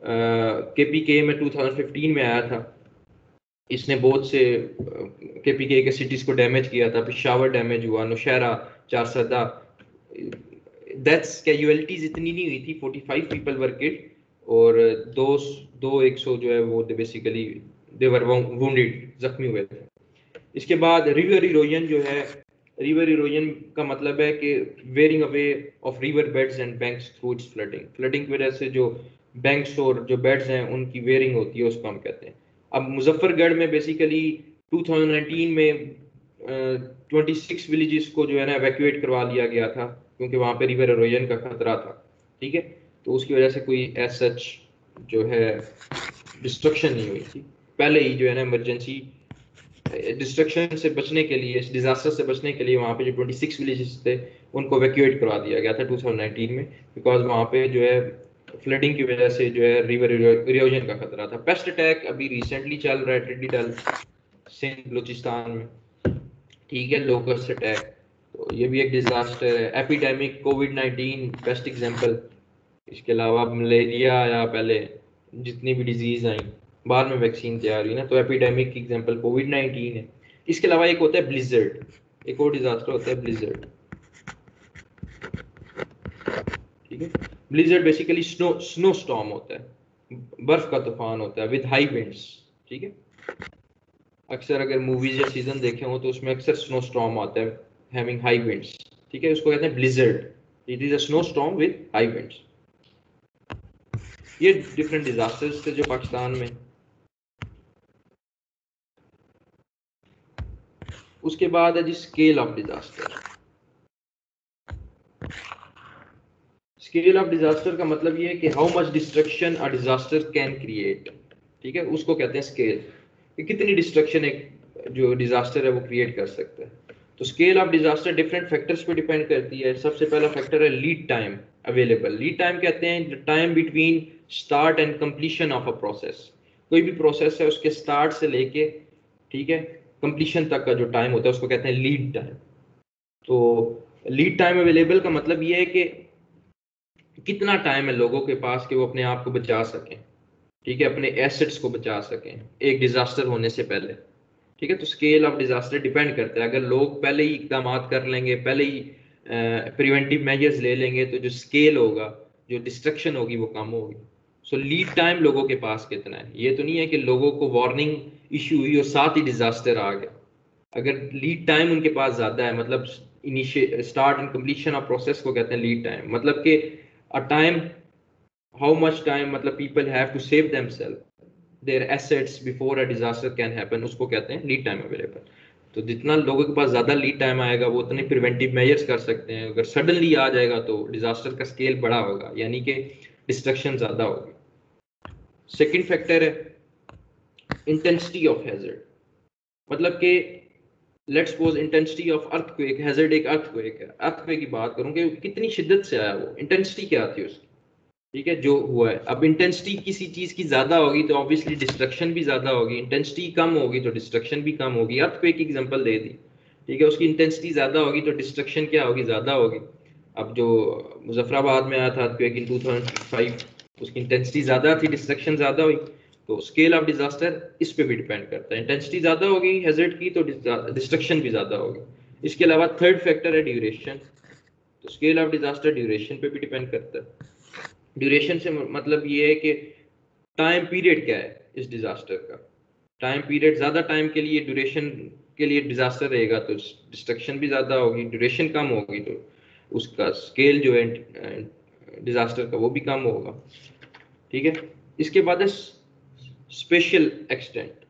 [SPEAKER 1] केपीके में 2015 में आया था इसने बहुत से केपीके के सिटीज को डैमेज किया था। पेशावर डैमेज हुआ, नौशहरा, चारसदा। डेथ्स कैजुअलिटीज इतनी नहीं हुई थी, 45 पीपल वर किल्ड और 100 जो है वो बेसिकली दे वर वुंडेड, जख्मी हुए थे। इसके बाद रिवर इरोजन जो है, रिवर इरोजन का मतलब है कि wearing away of river beds and banks through it's flooding. Flooding की वजह से जो बैंक्स और जो बेड्स हैं उनकी वेयरिंग होती है, उसको हम कहते हैं। अब मुजफ्फरगढ़ में बेसिकली 2019 में 26 विलेजेस को जो है ना एवैक्यूएट करवा लिया गया था, क्योंकि वहाँ पे रिवर इरोजन का खतरा था, ठीक है। तो उसकी वजह से कोई एज सच जो है डिस्ट्रक्शन नहीं हुई थी। पहले ही जो है ना इमरजेंसी डिस्ट्रक्शन से बचने के लिए, इस डिजास्टर से बचने के लिए वहाँ पे जो 26 विलेजेस थे उनको एवैक्यूएट करवा दिया गया था 2019 में, बिकॉज वहाँ पे जो है फ्लडिंग की वजह से जो है रिवर इरोजन का खतरा था। पेस्ट अटैक अभी रिसेंटली चल रहा है टिड्डी दल सिंध बलूचिस्तान में, ठीक है, लोकस्ट अटैक। तो ये भी एक डिजास्टर है। एपिडेमिक कोविड-19 बेस्ट एग्जांपल। इसके अलावा मलेरिया या पहले जितनी भी डिजीज आई, बाद में वैक्सीन तैयार हुई ना, तो एपिडेमिक की एग्जांपल कोविड-19 है। इसके अलावा एक होता है ब्लिजर्ड, एक और डिजास्टर होता है ब्लिजर्ड। ठीक है, ब्लिजर्ड बेसिकली स्नो स्टॉर्म होता है, बर्फ का तूफान होता है विद हाई विंड्स। ठीक है, अक्सर अगर मूवीज या सीजन देखे हो तो उसमें अक्सर स्नो स्टॉर्म आता है हैविंग हाई विंड्स। ठीक है, उसको कहते हैं blizzard. It is a snow storm with high winds. ये डिफरेंट डिजास्टर्स थे जो पाकिस्तान में। उसके बाद है जी scale of disaster. Scale of disaster का मतलब ये है कि how much destruction a disaster can create. ठीक है, उसको कहते हैं स्केल, कि कितनी डिस्ट्रक्शन एक जो डिजास्टर है वो क्रिएट कर सकता है। तो scale of disaster different factors पे डिपेंड करती है। सबसे पहला फैक्टर है lead time available. Lead time कहते हैं the time between start and completion of a process. कोई भी प्रोसेस है उसके स्टार्ट से लेके, ठीक है, कंप्लीशन तक का जो टाइम होता है उसको कहते हैं लीड टाइम। तो लीड टाइम अवेलेबल का मतलब ये है कि कितना टाइम है लोगों के पास कि वो अपने आप को बचा सकें, ठीक है, अपने एसेट्स को बचा सकें एक डिजास्टर होने से पहले। ठीक है, तो स्केल ऑफ डिजास्टर डिपेंड करता है। अगर लोग पहले ही इकदाम कर लेंगे, पहले ही प्रिवेंटिव मेजर्स ले लेंगे, तो जो स्केल होगा, जो डिस्ट्रक्शन होगी वो कम होगी। सो लीड टाइम लोगों के पास कितना है, ये तो नहीं है कि लोगों को वार्निंग इशू हुई और साथ ही डिजास्टर आ गया। अगर लीड टाइम उनके पास ज्यादा है, मतलब initial start and completion of process को कहते हैं लीड टाइम, मतलब कि a time, how much time मतलब people have to save themselves their assets before a disaster can happen, उसको कहते हैं लीड टाइम अवेलेबल। तो जितना लोगों के पास ज्यादा लीड टाइम आएगा वो उतने प्रिवेंटिव मेजर्स कर सकते हैं। अगर सडनली आ जाएगा तो डिजास्टर का स्केल बड़ा होगा, यानी कि डिस्ट्रक्शन ज्यादा होगी। सेकंड फैक्टर है इंटेंसिटी ऑफ हैजर्ड, मतलब कि let's suppose intensity of earthquake, hazard एक अर्थक्वेक है, अर्थक्वेक की बात करूं कि कितनी शिद्दत से आया, वो इंटेंसिटी क्या थी उसकी। ठीक है, जो हुआ है, अब इंटेंसिटी किसी चीज की ज्यादा होगी तो ऑब्वियसली डिस्ट्रक्शन भी ज्यादा होगी, इंटेंसिटी कम होगी तो डिस्ट्रक्शन भी कम होगी। अर्थक्वेक की एग्जांपल दे दी, ठीक है, उसकी इंटेंसिटी ज्यादा होगी तो डिस्ट्रक्शन क्या होगी, ज्यादा होगी। अब जो मुजफ्फराबाद में आया था अर्थक्वेक इन 2005, उसकी इंटेंसिटी ज्यादा थी, डिस्ट्रक्शन ज्यादा हुई। तो स्केल ऑफ डिजास्टर इस पे भी डिपेंड करता है, इंटेंसिटी ज्यादा होगी हैजर्ड की तो डिस्ट्रक्शन भी ज्यादा होगी। इसके अलावा थर्ड फैक्टर है ड्यूरेशन। तो स्केल ऑफ डिजास्टर ड्यूरेशन पे भी डिपेंड करता है। ड्यूरेशन से मतलब ये है कि टाइम पीरियड क्या है इस डिजास्टर का। टाइम पीरियड ज्यादा टाइम के लिए ड्यूरेशन के लिए डिजास्टर रहेगा तो डिस्ट्रक्शन भी ज्यादा होगी, ड्यूरेशन कम होगी तो उसका स्केल जो है डिजास्टर का वो भी कम होगा। ठीक है, इसके बाद है स्पेशल एक्सटेंट।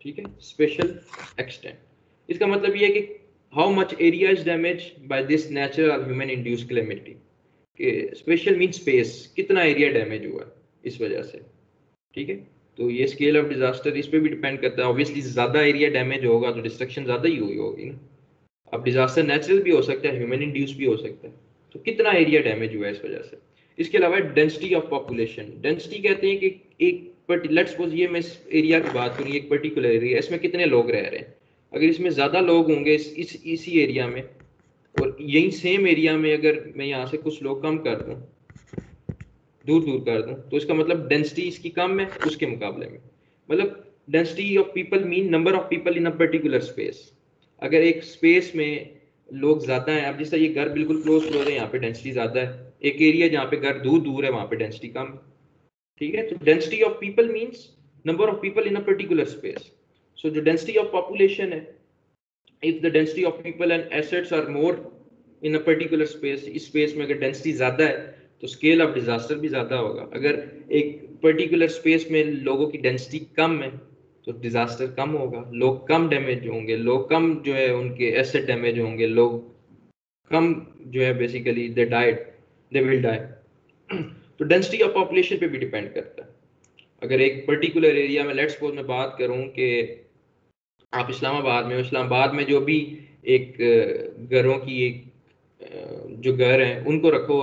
[SPEAKER 1] ठीक है, स्पेशल एक्सटेंट इसका मतलब ये है कि how much area is damage by this natural और ह्यूमन इंड्यूस कैलेमिटी। कि स्पेशल मीन स्पेस, कितना एरिया डैमेज हुआ है इस वजह से। ठीक है, तो ये स्केल ऑफ डिजास्टर इस पे भी डिपेंड करता है। ऑब्वियसली ज्यादा एरिया डैमेज होगा तो डिस्ट्रक्शन ज्यादा ही हुई होगी ना। अब डिजास्टर नेचुरल भी हो सकता है, ह्यूमन इंड्यूस भी हो सकता है, तो कितना एरिया डैमेज हुआ है इस वजह से। इसके अलावा डेंसिटी ऑफ पॉपुलेशन। डेंसिटी कहते हैं कि एक लेट्स सपोज ये मैं इस एरिया की बात करूँ, एक पर्टिकुलर एरिया, इसमें कितने लोग रह रहे हैं। अगर इसमें ज्यादा लोग होंगे इसी एरिया में, और यही सेम एरिया में अगर मैं यहाँ से कुछ लोग कम कर दूं, दूर दूर कर दूं, तो इसका मतलब डेंसिटी इसकी कम है उसके मुकाबले में। मतलब density of people mean number of people in a particular space. अगर एक स्पेस में लोग ज्यादा हैं, अब जैसा ये घर बिल्कुल क्लोज क्लोज है, यहाँ पे डेंसिटी ज्यादा है। एक एरिया जहाँ पे घर दूर दूर है वहां पे डेंसिटी कम है। ठीक है, तो density of people means number of people in a particular space. So जो डेंसिटी ऑफ पॉपुलेशन है, if the density of people and assets are more in a particular space, इस स्पेस में अगर डेंसिटी ज्यादा है तो स्केल ऑफ डिजास्टर भी ज्यादा होगा। अगर एक पर्टिकुलर स्पेस में लोगों की डेंसिटी कम है तो डिजास्टर कम होगा, लोग कम डैमेज होंगे, लोग कम जो है उनके एसेट डैमेज होंगे, लोग कम जो है basically they died, they will die. तो डेंसिटी ऑफ पॉपुलेशन पे भी डिपेंड करता है। अगर एक पर्टिकुलर एरिया में लेट्स सपोज मैं बात करूं कि आप इस्लामाबाद में, इस्लामाबाद में जो भी एक घरों की एक जो घर हैं उनको रखो,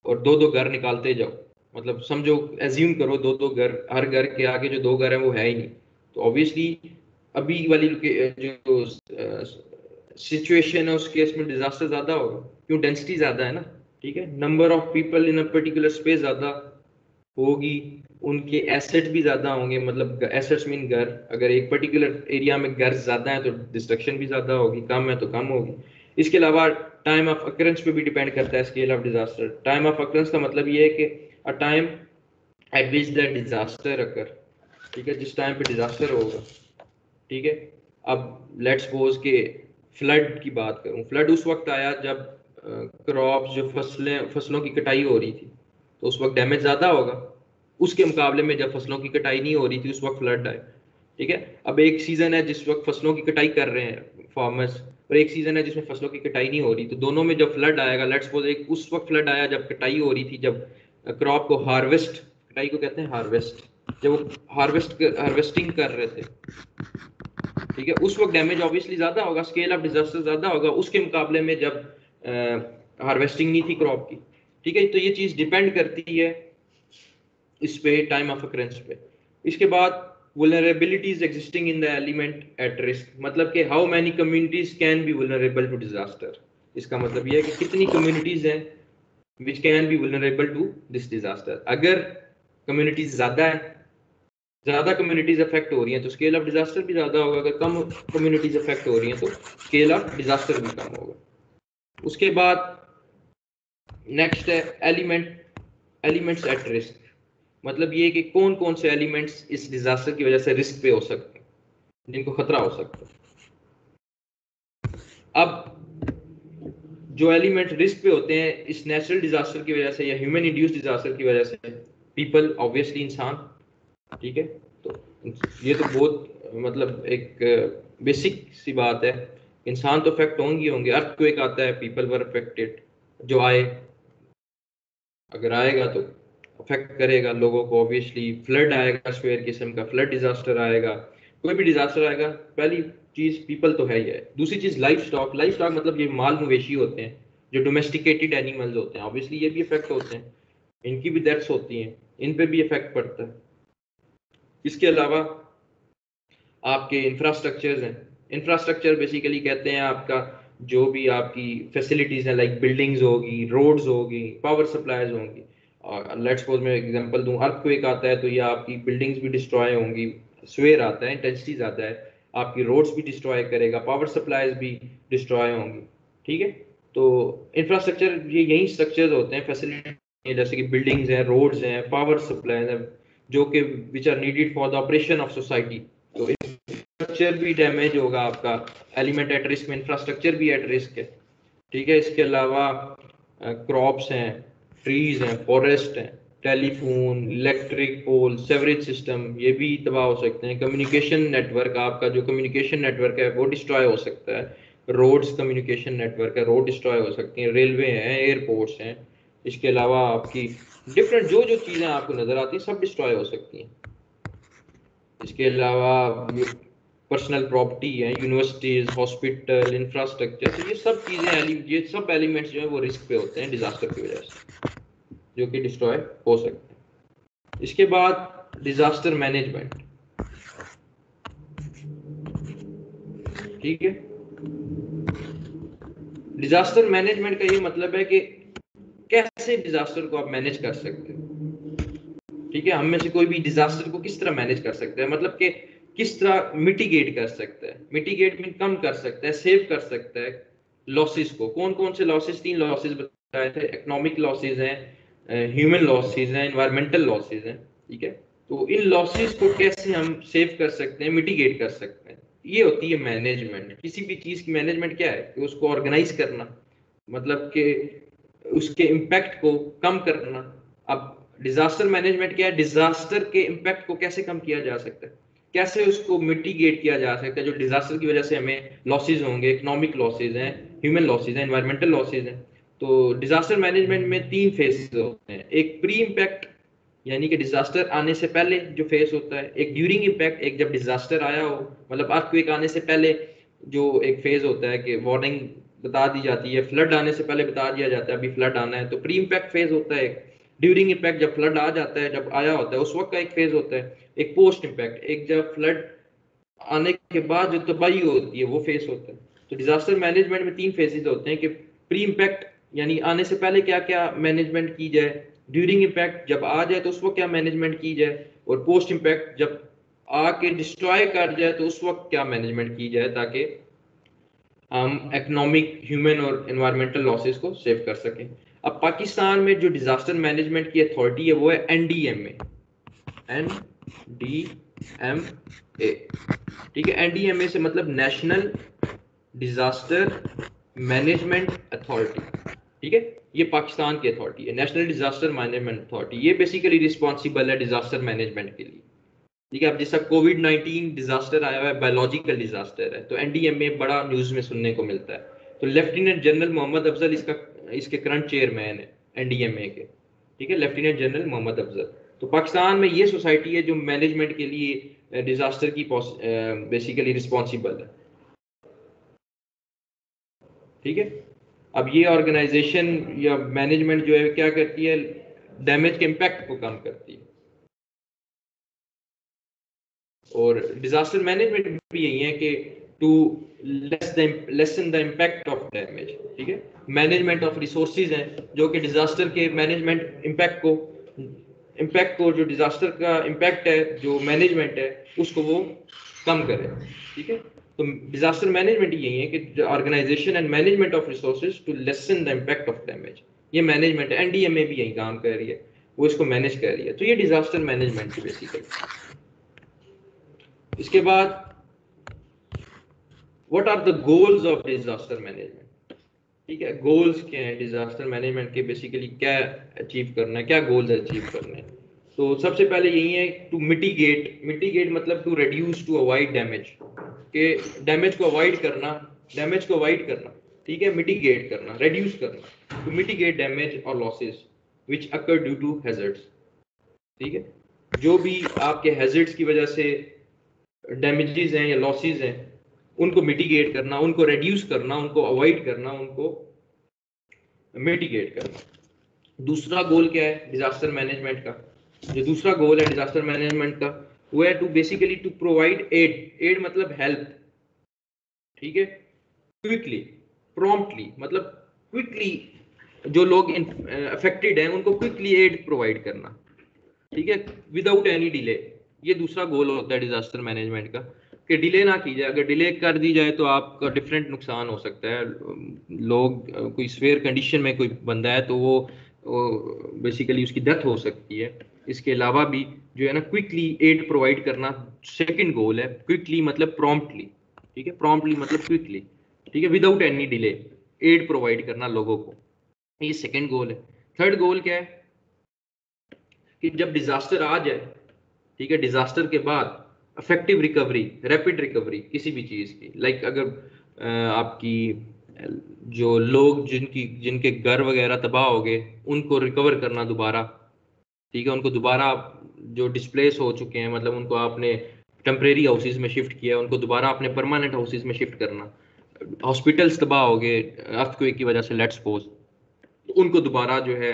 [SPEAKER 1] और दो दो घर निकालते जाओ, मतलब समझो एज्यूम करो दो दो घर, हर घर के आगे जो दो घर हैं वो है ही नहीं, तो ऑब्वियसली अभी वाली जो सिचुएशन है उस केस में डिजास्टर ज्यादा होगा, क्यों? डेंसिटी ज्यादा है ना, ठीक है। Number of people in a particular space ज्यादा होगी, उनके एसेट भी ज्यादा होंगे, मतलब एसेट्स मीन घर। अगर एक पर्टिकुलर एरिया में घर ज्यादा है तो डिस्ट्रक्शन भी ज्यादा होगी, कम है तो कम होगी। इसके अलावा टाइम ऑफ अकरेंस पे भी डिपेंड करता है scale of disaster. Time of occurrence का मतलब ये है कि a time at which the disaster occur, ठीक है, जिस टाइम पे डिजास्टर होगा, ठीक है। अब लेट्स सपोज के फ्लड की बात करूं, फ्लड उस वक्त आया जब क्रॉप्स जो फसलों की कटाई हो रही थी, तो उस वक्त डैमेज ज्यादा होगा उसके मुकाबले में जब फसलों की कटाई नहीं हो रही थी उस वक्त फ्लड आए, ठीक है। अब एक सीजन है जिस वक्त फसलों की कटाई कर रहे हैं फार्मर्स, और एक सीजन है जिसमें फसलों की कटाई नहीं हो रही, तो दोनों में जब फ्लड आएगा, लेट्स सपोज एक उस वक्त फ्लड आया जब कटाई हो रही थी, जब क्रॉप को हार्वेस्ट, कटाई को कहते हैं हार्वेस्ट, जब वो हार्वेस्टिंग कर रहे थे, ठीक है, उस वक्त डैमेज ऑब्वियसली ज्यादा होगा, स्केल ऑफ डिजास्टर ज्यादा होगा उसके मुकाबले में जब हार्वेस्टिंग नहीं थी क्रॉप की, ठीक है। तो ये चीज डिपेंड करती है इस पे, टाइम ऑफ अकरेंस पे। इसके बाद vulnerabilities existing in the element at risk, मतलब कि how many communities can be vulnerable to disaster। इसका मतलब ये है कि कितनी communities हैं which can be vulnerable to this disaster। अगर communities ज्यादा है, ज्यादा कम्युनिटीज अफेक्ट हो रही हैं तो स्केल ऑफ डिजास्टर भी ज्यादा होगा, अगर कम कम्युनिटीज अफेक्ट हो रही हैं तो स्केल ऑफ डिजास्टर भी कम होगा। उसके बाद नेक्स्ट है एलिमेंट्स एट रिस्क, मतलब ये कि कौन कौन से एलिमेंट्स इस डिजास्टर की वजह से रिस्क पे हो सकते हैं, जिनको खतरा हो सकता है। अब जो एलिमेंट रिस्क पे होते हैं इस नेचुरल डिजास्टर की वजह से या ह्यूमन इंड्यूस्ड डिजास्टर की वजह से, पीपल ऑब्वियसली इंसान, ठीक है। तो ये तो बहुत मतलब एक बेसिक सी बात है, इंसान तो अफेक्ट होंगे। अर्थक्वेक आता है, पीपल वर अफेक्टेड, जो आए, अगर आएगा तो अफेक्ट करेगा लोगों को ऑब्वियसली। फ्लड आएगा, स्क्वेयर किस्म का फ्लड डिजास्टर आएगा, कोई भी डिजास्टर आएगा, पहली चीज पीपल तो है ही है। दूसरी चीज लाइफ स्टॉक मतलब ये माल मवेशी होते हैं जो डोमेस्टिकेटेड एनिमल्स होते हैं, ऑब्वियसली ये भी इफेक्ट होते हैं, इनकी भी डेथ्स होती हैं, इन पे भी इफेक्ट पड़ता है। इसके अलावा आपके इंफ्रास्ट्रक्चर्स हैं, इंफ्रास्ट्रक्चर बेसिकली कहते हैं आपका जो भी आपकी फैसिलिटीज हैं, लाइक बिल्डिंग्स होगी, रोड्स होगी, पावर सप्लाईज होंगी। और लेट्स सपोज मैं एग्जांपल दूं, अर्थक्वेक आता है तो ये आपकी बिल्डिंग्स भी डिस्ट्रॉय होंगी, स्वेयर आता है, इंटेंसिटी ज्यादा है, आपकी रोड्स भी डिस्ट्रॉय करेगा, पावर सप्लाईज भी डिस्ट्रॉय होंगी, ठीक है। तो इंफ्रास्ट्रक्चर ये यही स्ट्रक्चर्स होते हैं, फैसिलिटी जैसे कि बिल्डिंग्स हैं, रोड्स हैं, पावर सप्लाईज हैं, जो कि which are needed for the operation of society. तो इंफ्रास्ट्रक्चर भी डैमेज होगा आपका, एलिमेंट एट रिस्क में इंफ्रास्ट्रक्चर भी एट रिस्क है, ठीक है। इसके अलावा क्रॉप्स हैं, ट्रीज हैं, फॉरेस्ट हैं, telephone, electric pole, sewerage system, ये भी तबाह हो सकते हैं। कम्युनिकेशन नेटवर्क, आपका जो कम्युनिकेशन नेटवर्क है वो डिस्ट्रॉय हो सकता है। रोड्स कम्युनिकेशन नेटवर्क है, रोड डिस्ट्रॉय हो सकती हैं, रेलवे हैं, एयरपोर्ट्स हैं। इसके अलावा आपकी डिफरेंट जो जो चीज़ें आपको नज़र आती हैं सब डिस्ट्रॉय हो सकती हैं। इसके अलावा पर्सनल प्रॉपर्टी है, यूनिवर्सिटीज, हॉस्पिटल, इंफ्रास्ट्रक्चर, तो ये सब चीज़ें, ये सब एलिमेंट्स जो है वो रिस्क पे होते हैं डिजास्टर की वजह से, जो कि डिस्ट्रॉय हो सकते हैं। इसके बाद डिजास्टर मैनेजमेंट, ठीक है। डिजास्टर मैनेजमेंट का ये मतलब है कि कैसे डिजास्टर को आप मैनेज कर सकते हो, ठीक है। हम में से कोई भी डिजास्टर को किस तरह मैनेज कर सकते हैं, मतलब कि किस तरह मिटिगेट कर सकता है, मिटिगेट में कम कर सकता है, सेव कर सकता है लॉसेस को। कौन कौन से लॉसेस? 3 लॉसेस बताए थे, इकोनॉमिक लॉसेस हैं, ह्यूमन लॉसेस हैं, एनवायरमेंटल लॉसेस हैं, ठीक है। तो इन लॉसेस को कैसे हम सेव कर सकते हैं, मिटिगेट कर सकते हैं, ये होती है मैनेजमेंट। किसी भी चीज की मैनेजमेंट क्या है कि उसको ऑर्गेनाइज करना, मतलब कि उसके इम्पैक्ट को कम करना। अब डिजास्टर मैनेजमेंट क्या है? डिजास्टर के इम्पैक्ट को कैसे कम किया जा सकता है, कैसे उसको मिटिगेट किया जा सकता है। जो डिजास्टर की वजह से हमें लॉसेज होंगे, इकोनॉमिक लॉसेज हैं, ह्यूमन लॉसेज हैं, एनवायरमेंटल लॉसेज हैं। तो डिजास्टर मैनेजमेंट में 3 फेजेस होते हैं। एक प्री इम्पैक्ट, यानी कि डिजास्टर आने से पहले जो फेस होता है। एक ड्यूरिंग इम्पैक्ट, एक जब डिजास्टर आया हो, मतलब अर्थक्वेक आने से पहले जो एक फेज होता है कि वार्निंग बता दी जाती है, फ्लड आने से पहले बता दिया जाता है अभी फ्लड आना है, तो प्री इम्पैक्ट फेज होता है। ड्यूरिंग इम्पैक्ट जब फ्लड आ जाता है, जब आया होता है उस वक्त का एक फेज होता है। एक पोस्ट इम्पैक्ट, एक जब फ्लड आने के बाद जो तबाही होती है वो फेस होता है। तो डिजास्टर मैनेजमेंट में 3 फेजेस होते हैं कि प्री इम्पैक्ट यानी आने से पहले क्या क्या मैनेजमेंट की जाए, ड्यूरिंग इम्पैक्ट जब आ जाए तो उस वक्त क्या मैनेजमेंट की जाए, और पोस्ट इम्पैक्ट जब आके डिस्ट्रॉय कर जाए तो उस वक्त क्या मैनेजमेंट की जाए, ताकि हम इकोनॉमिक, ह्यूमन और एनवायरमेंटल लॉसेस को सेव कर सकें। अब पाकिस्तान में जो डिजास्टर मैनेजमेंट की अथॉरिटी है वो है एनडीएमए, एनडीएमए, ठीक है। एनडीएमए से मतलब नेशनल डिजास्टर मैनेजमेंट अथॉरिटी, ठीक है। ये पाकिस्तान की अथॉरिटी है, नेशनल डिजास्टर मैनेजमेंट अथॉरिटी। ये बेसिकली रिस्पॉन्सिबल है डिजास्टर मैनेजमेंट के लिए, ठीक है। अब जैसा कोविड-19 डिजास्टर आया हुआ है, बायोलॉजिकल डिजास्टर है, तो एनडीएमए बड़ा न्यूज में सुनने को मिलता है। तो लेफ्टिनेंट जनरल मोहम्मद अफजल इसके करंट चेयरमैन है एनडीएमए के, ठीक है, लेफ्टिनेंट जनरल मोहम्मद अफजल। तो पाकिस्तान में ये सोसाइटी है जो मैनेजमेंट के लिए डिजास्टर की बेसिकली रिस्पॉन्सिबल है, ठीक है। अब ये ऑर्गेनाइजेशन या मैनेजमेंट जो है क्या करती है, डैमेज के इम्पैक्ट को कम करती है। और डिजास्टर मैनेजमेंट भी यही है कि to lessen the impact of damage, ठीक है। मैनेजमेंट ऑफ रिसोर्सेज हैं जो कि डिजास्टर के मैनेजमेंट इम्पैक्ट को जो डिजास्टर का इम्पैक्ट है, जो मैनेजमेंट है उसको वो कम करे, ठीक है। तो डिजास्टर मैनेजमेंट यही है कि organisation and management of resources to lessen the impact of damage. ये मैनेजमेंट है, एनडीएमए भी यही काम कर रही है, वो इसको मैनेज कर रही है। तो ये डिजास्टर मैनेजमेंट की बेसिकली। इसके बाद what are the goals of disaster management, ठीक है। गोल्स क्या है डिजास्टर मैनेजमेंट के, बेसिकली क्या अचीव करना है, क्या गोल्स अचीव करने हैं। तो सबसे पहले यही है टू मिटिगेट, मिटिगेट मतलब to reduce, to avoid damage, के डैमेज को अवॉइड करना, डैमेज को अवॉइड करना, ठीक है। मिटिगेट करना, रिड्यूस करना, टू मिटिगेट डैमेज और losses which occur due to hazards, ठीक है। जो भी आपके हैजर्ड्स की वजह से डैमेजेस हैं या लॉसेस हैं उनको मिटिगेट करना, उनको रिड्यूस करना, उनको अवॉइड करना, उनको मिटिगेट करना। दूसरा गोल क्या है डिजास्टर मैनेजमेंट का, जो दूसरा गोल है डिजास्टर मैनेजमेंट का वो है to basically to provide aid, aid मतलब हेल्प, ठीक है। क्विकली, प्रॉम्प्टली मतलब क्विकली, जो लोग अफेक्टेड हैं उनको क्विकली एड प्रोवाइड करना, ठीक है, विदाउट एनी डिले। ये दूसरा गोल होता है डिजास्टर मैनेजमेंट का, कि डिले ना की जाए। अगर डिले कर दी जाए तो आपका डिफरेंट नुकसान हो सकता है। लोग कोई स्वेयर कंडीशन में कोई बंदा है तो वो बेसिकली उसकी डेथ हो सकती है। इसके अलावा भी जो है ना क्विकली एड प्रोवाइड करना सेकंड गोल है। क्विकली मतलब प्रॉम्प्टली, ठीक है, प्रॉम्प्टली मतलब क्विकली, ठीक है, without any delay aid provide करना लोगों को, ये सेकंड गोल है। थर्ड गोल क्या है कि जब डिजास्टर आ जाए, ठीक है, डिजास्टर के बाद इफेक्टिव रिकवरी, रैपिड रिकवरी किसी भी चीज की, लाइक अगर आपकी जो लोग जिनके घर वगैरह तबाह हो गए उनको रिकवर करना दोबारा, ठीक है, उनको दोबारा जो डिस्प्लेस हो चुके हैं मतलब उनको आपने टेम्परेरी हाउसेज में शिफ्ट किया है, उनको दोबारा अपने परमानेंट हाउसेज में शिफ्ट करना। हॉस्पिटल्स तबाह हो गए अर्थक्वेक की वजह से, लेट्स सपोज, उनको दोबारा जो है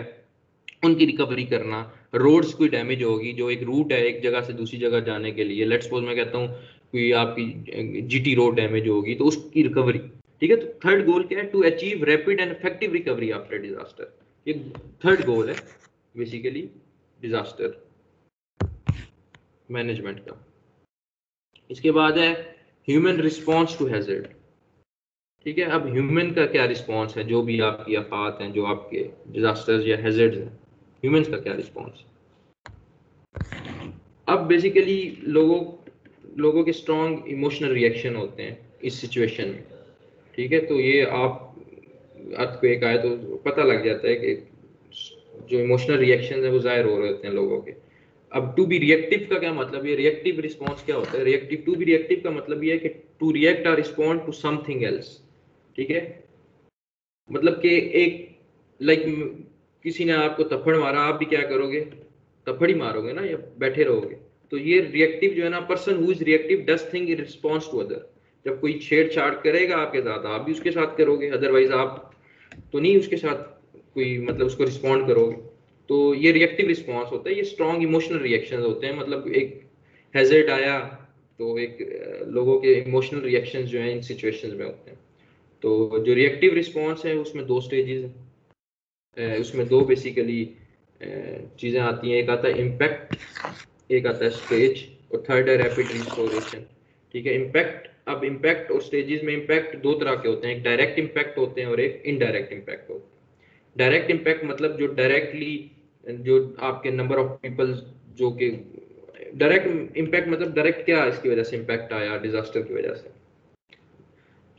[SPEAKER 1] उनकी रिकवरी करना। रोड्स कोई डैमेज होगी, जो एक रूट है एक जगह से दूसरी जगह जाने के लिए, लेट्स सपोज मैं कहता हूँ कोई आपकी जीटी रोड डैमेज होगी तो उसकी रिकवरी, ठीक है। तो थर्ड गोल क्या है to achieve rapid and effective recovery after disaster, ये थर्ड गोल है बेसिकली डिजास्टर मैनेजमेंट का। इसके बाद है ह्यूमन रिस्पॉन्स टू हैजर्ड, ठीक है। अब ह्यूमन का क्या रिस्पॉन्स है, जो भी आपकी आफात हैं, जो आपके डिजास्टर्स या हैजर्ड्स हैं, ह्यूमंस का क्या रिस्पॉन्स। अब बेसिकली लोगों के स्ट्रॉन्ग इमोशनल रिएक्शन होते हैं इस सिचुएशन में, ठीक है। तो ये आप अर्थक्वेक आए तो पता लग जाता है कि जो इमोशनल रिएक्शन है वो जाहिर हो रहे होते हैं लोगों के। अब टू बी रिएक्टिव का क्या मतलब, ये रिएक्टिव रिस्पॉन्स क्या होता है, रिएक्टिव, टू बी रिएक्टिव का मतलब ये है कि टू रिएक्ट और रिस्पॉन्ड टू समथिंग एल्स, ठीक है। मतलब कि एक लाइक किसी ने आपको थप्पड़ मारा, आप भी क्या करोगे, थप्पड़ ही मारोगे ना या बैठे रहोगे। तो ये रिएक्टिव जो है ना, person who is reactive does thing in response to other. जब कोई छेड़छाड़ करेगा आपके साथ, आप भी उसके साथ करोगे, अदरवाइज आप तो नहीं उसके साथ कोई मतलब उसको रिस्पॉन्ड करोगे। तो ये रिएक्टिव रिस्पॉन्स होता है, ये स्ट्रॉन्ग इमोशनल रिएक्शन होते हैं। मतलब एक हैजर्ड आया तो एक लोगों के इमोशनल रिएक्शंस जो हैं इन सिचुएशंस में होते हैं। तो जो रिएक्टिव रिस्पॉन्स है उसमें दो स्टेजेस हैं, उसमें दो बेसिकली चीज़ें आती हैं, एक आता है इम्पैक्ट, एक आता है स्टेज, और थर्ड है रैपिड रिस्टोरेशन। ठीक है, इम्पैक्ट, अब इम्पैक्ट और स्टेजेस में इम्पैक्ट दो तरह के होते हैं, एक डायरेक्ट इम्पैक्ट होते हैं और एक इनडायरेक्ट इम्पैक्ट होते हैं। डायरेक्ट इम्पैक्ट मतलब जो डायरेक्टली जो आपके नंबर ऑफ पीपल, जो कि डायरेक्ट इम्पैक्ट मतलब डायरेक्ट क्या इसकी वजह से इम्पैक्ट आया डिजास्टर की वजह से,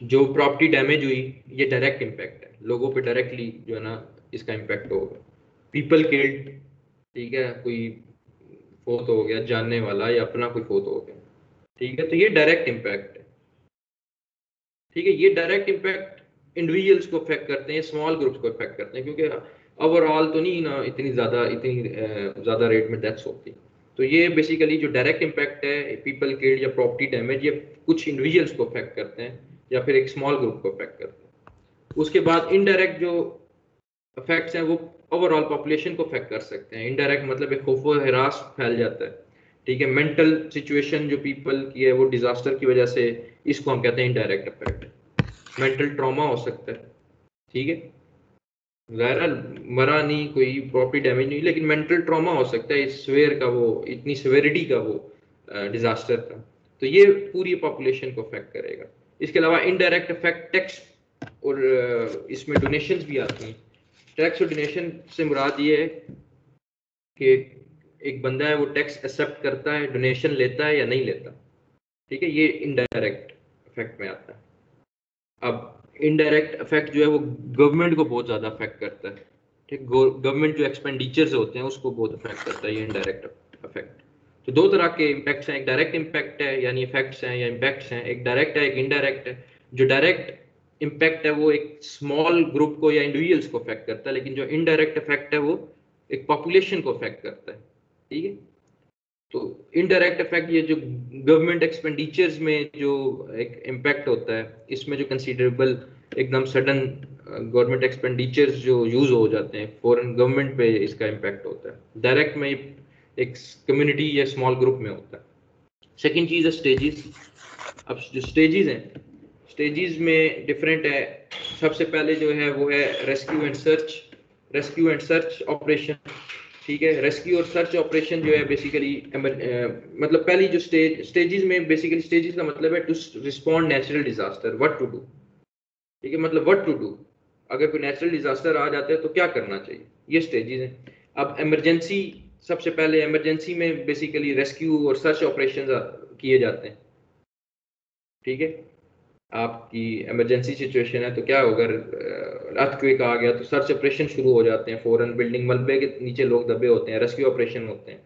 [SPEAKER 1] जो प्रॉपर्टी डैमेज हुई, ये डायरेक्ट इम्पैक्ट है, लोगों पे डायरेक्टली जो है ना इसका इम्पैक्ट होगा। पीपल किल्ड, ठीक है, कोई फोत हो गया जानने वाला या अपना कोई फोत हो गया, ठीक है, तो ये डायरेक्ट इम्पैक्ट है। ठीक है, ये डायरेक्ट इम्पैक्ट इंडिविजुअल्स को अफेक्ट करते हैं, स्मॉल ग्रुप्स को अफेक्ट करते हैं, क्योंकि ओवरऑल तो नहीं ना इतनी ज्यादा रेट में डेथ्स होती। तो ये बेसिकली जो डायरेक्ट इम्पैक्ट है, पीपल किल्ड या प्रॉपर्टी डैमेज, ये कुछ इंडिविजुअल्स को अफेक्ट करते हैं या फिर एक स्मॉल ग्रुप को अफेक्ट करते हैं। उसके बाद इनडायरेक्ट जो इफेक्ट्स हैं वो ओवरऑल पॉपुलेशन को अफेक्ट कर सकते हैं। इनडायरेक्ट मतलब एक खौफ और हरास फैल जाता है। ठीक है, मेंटल सिचुएशन जो पीपल की है वो डिजास्टर की वजह से, इसको हम कहते हैं इनडायरेक्ट इफेक्ट। मेंटल ट्रॉमा हो सकता है, ठीक है, ज़ाहिर मरा नहीं, कोई प्रॉपर्टी डैमेज नहीं, लेकिन मेंटल ट्रॉमा हो सकता है इस स्वेयर का, वो इतनी सिवेरिटी का वो डिजास्टर का, तो ये पूरी पॉपुलेशन को अफेक्ट करेगा। इसके अलावा इनडायरेक्ट इफेक्ट टैक्स और इसमें डोनेशंस भी आती हैं। टैक्स और डोनेशन से मुराद ये है कि एक बंदा है वो टैक्स एक्सेप्ट करता है, डोनेशन लेता है या नहीं लेता। ठीक है, ये इनडायरेक्ट इफेक्ट में आता है। अब इनडायरेक्ट इफेक्ट जो है वो गवर्नमेंट को बहुत ज्यादा अफेक्ट करता है। ठीक, गवर्नमेंट जो एक्सपेंडिचर्स होते हैं उसको बहुत अफेक्ट करता है ये इनडायरेक्ट इफेक्ट। तो दो तरह के इम्पैक्ट्स हैं, एक डायरेक्ट इम्पैक्ट है यानी इफेक्ट्स हैं या इम्पैक्ट्स हैं, एक डायरेक्ट है एक इनडायरेक्ट है। जो डायरेक्ट इम्पैक्ट है वो एक स्मॉल ग्रुप को या इंडिविजुअल्स को अफेक्ट करता है, लेकिन जो इनडायरेक्ट इफेक्ट है वो एक पॉपुलेशन को अफेक्ट करता है। ठीक है, तो इनडायरेक्ट इफेक्ट ये जो गवर्नमेंट एक्सपेंडिचर्स में जो एक इम्पैक्ट होता है, इसमें जो कंसीडरेबल एकदम सडन गवर्नमेंट एक्सपेंडिचर्स जो यूज हो जाते हैं फॉरेन गवर्नमेंट पे, इसका इम्पैक्ट होता है। डायरेक्ट में एक कम्युनिटी या स्मॉल ग्रुप में होता है। सेकंड चीज है स्टेजेस। अब जो स्टेजेस हैं, स्टेजेस में डिफरेंट है। सबसे पहले जो है वो है रेस्क्यू एंड सर्च ऑपरेशन। ठीक है, रेस्क्यू और सर्च ऑपरेशन जो है बेसिकली मतलब पहली जो स्टेजेस में, बेसिकली स्टेजेस का मतलब है to respond natural disaster, what to do. ठीक है, मतलब व्हाट टू डू, अगर कोई नेचुरल डिजास्टर आ जाता है तो क्या करना चाहिए, ये स्टेजेस हैं। अब इमरजेंसी, सबसे पहले इमरजेंसी में बेसिकली रेस्क्यू और सर्च ऑपरेशन किए जाते हैं। ठीक है, आपकी इमरजेंसी सिचुएशन है तो क्या होगा, अर्थक्वेक आ गया तो सर्च ऑपरेशन शुरू हो जाते हैं फौरन, बिल्डिंग मलबे के नीचे लोग दबे होते हैं, रेस्क्यू ऑपरेशन होते हैं।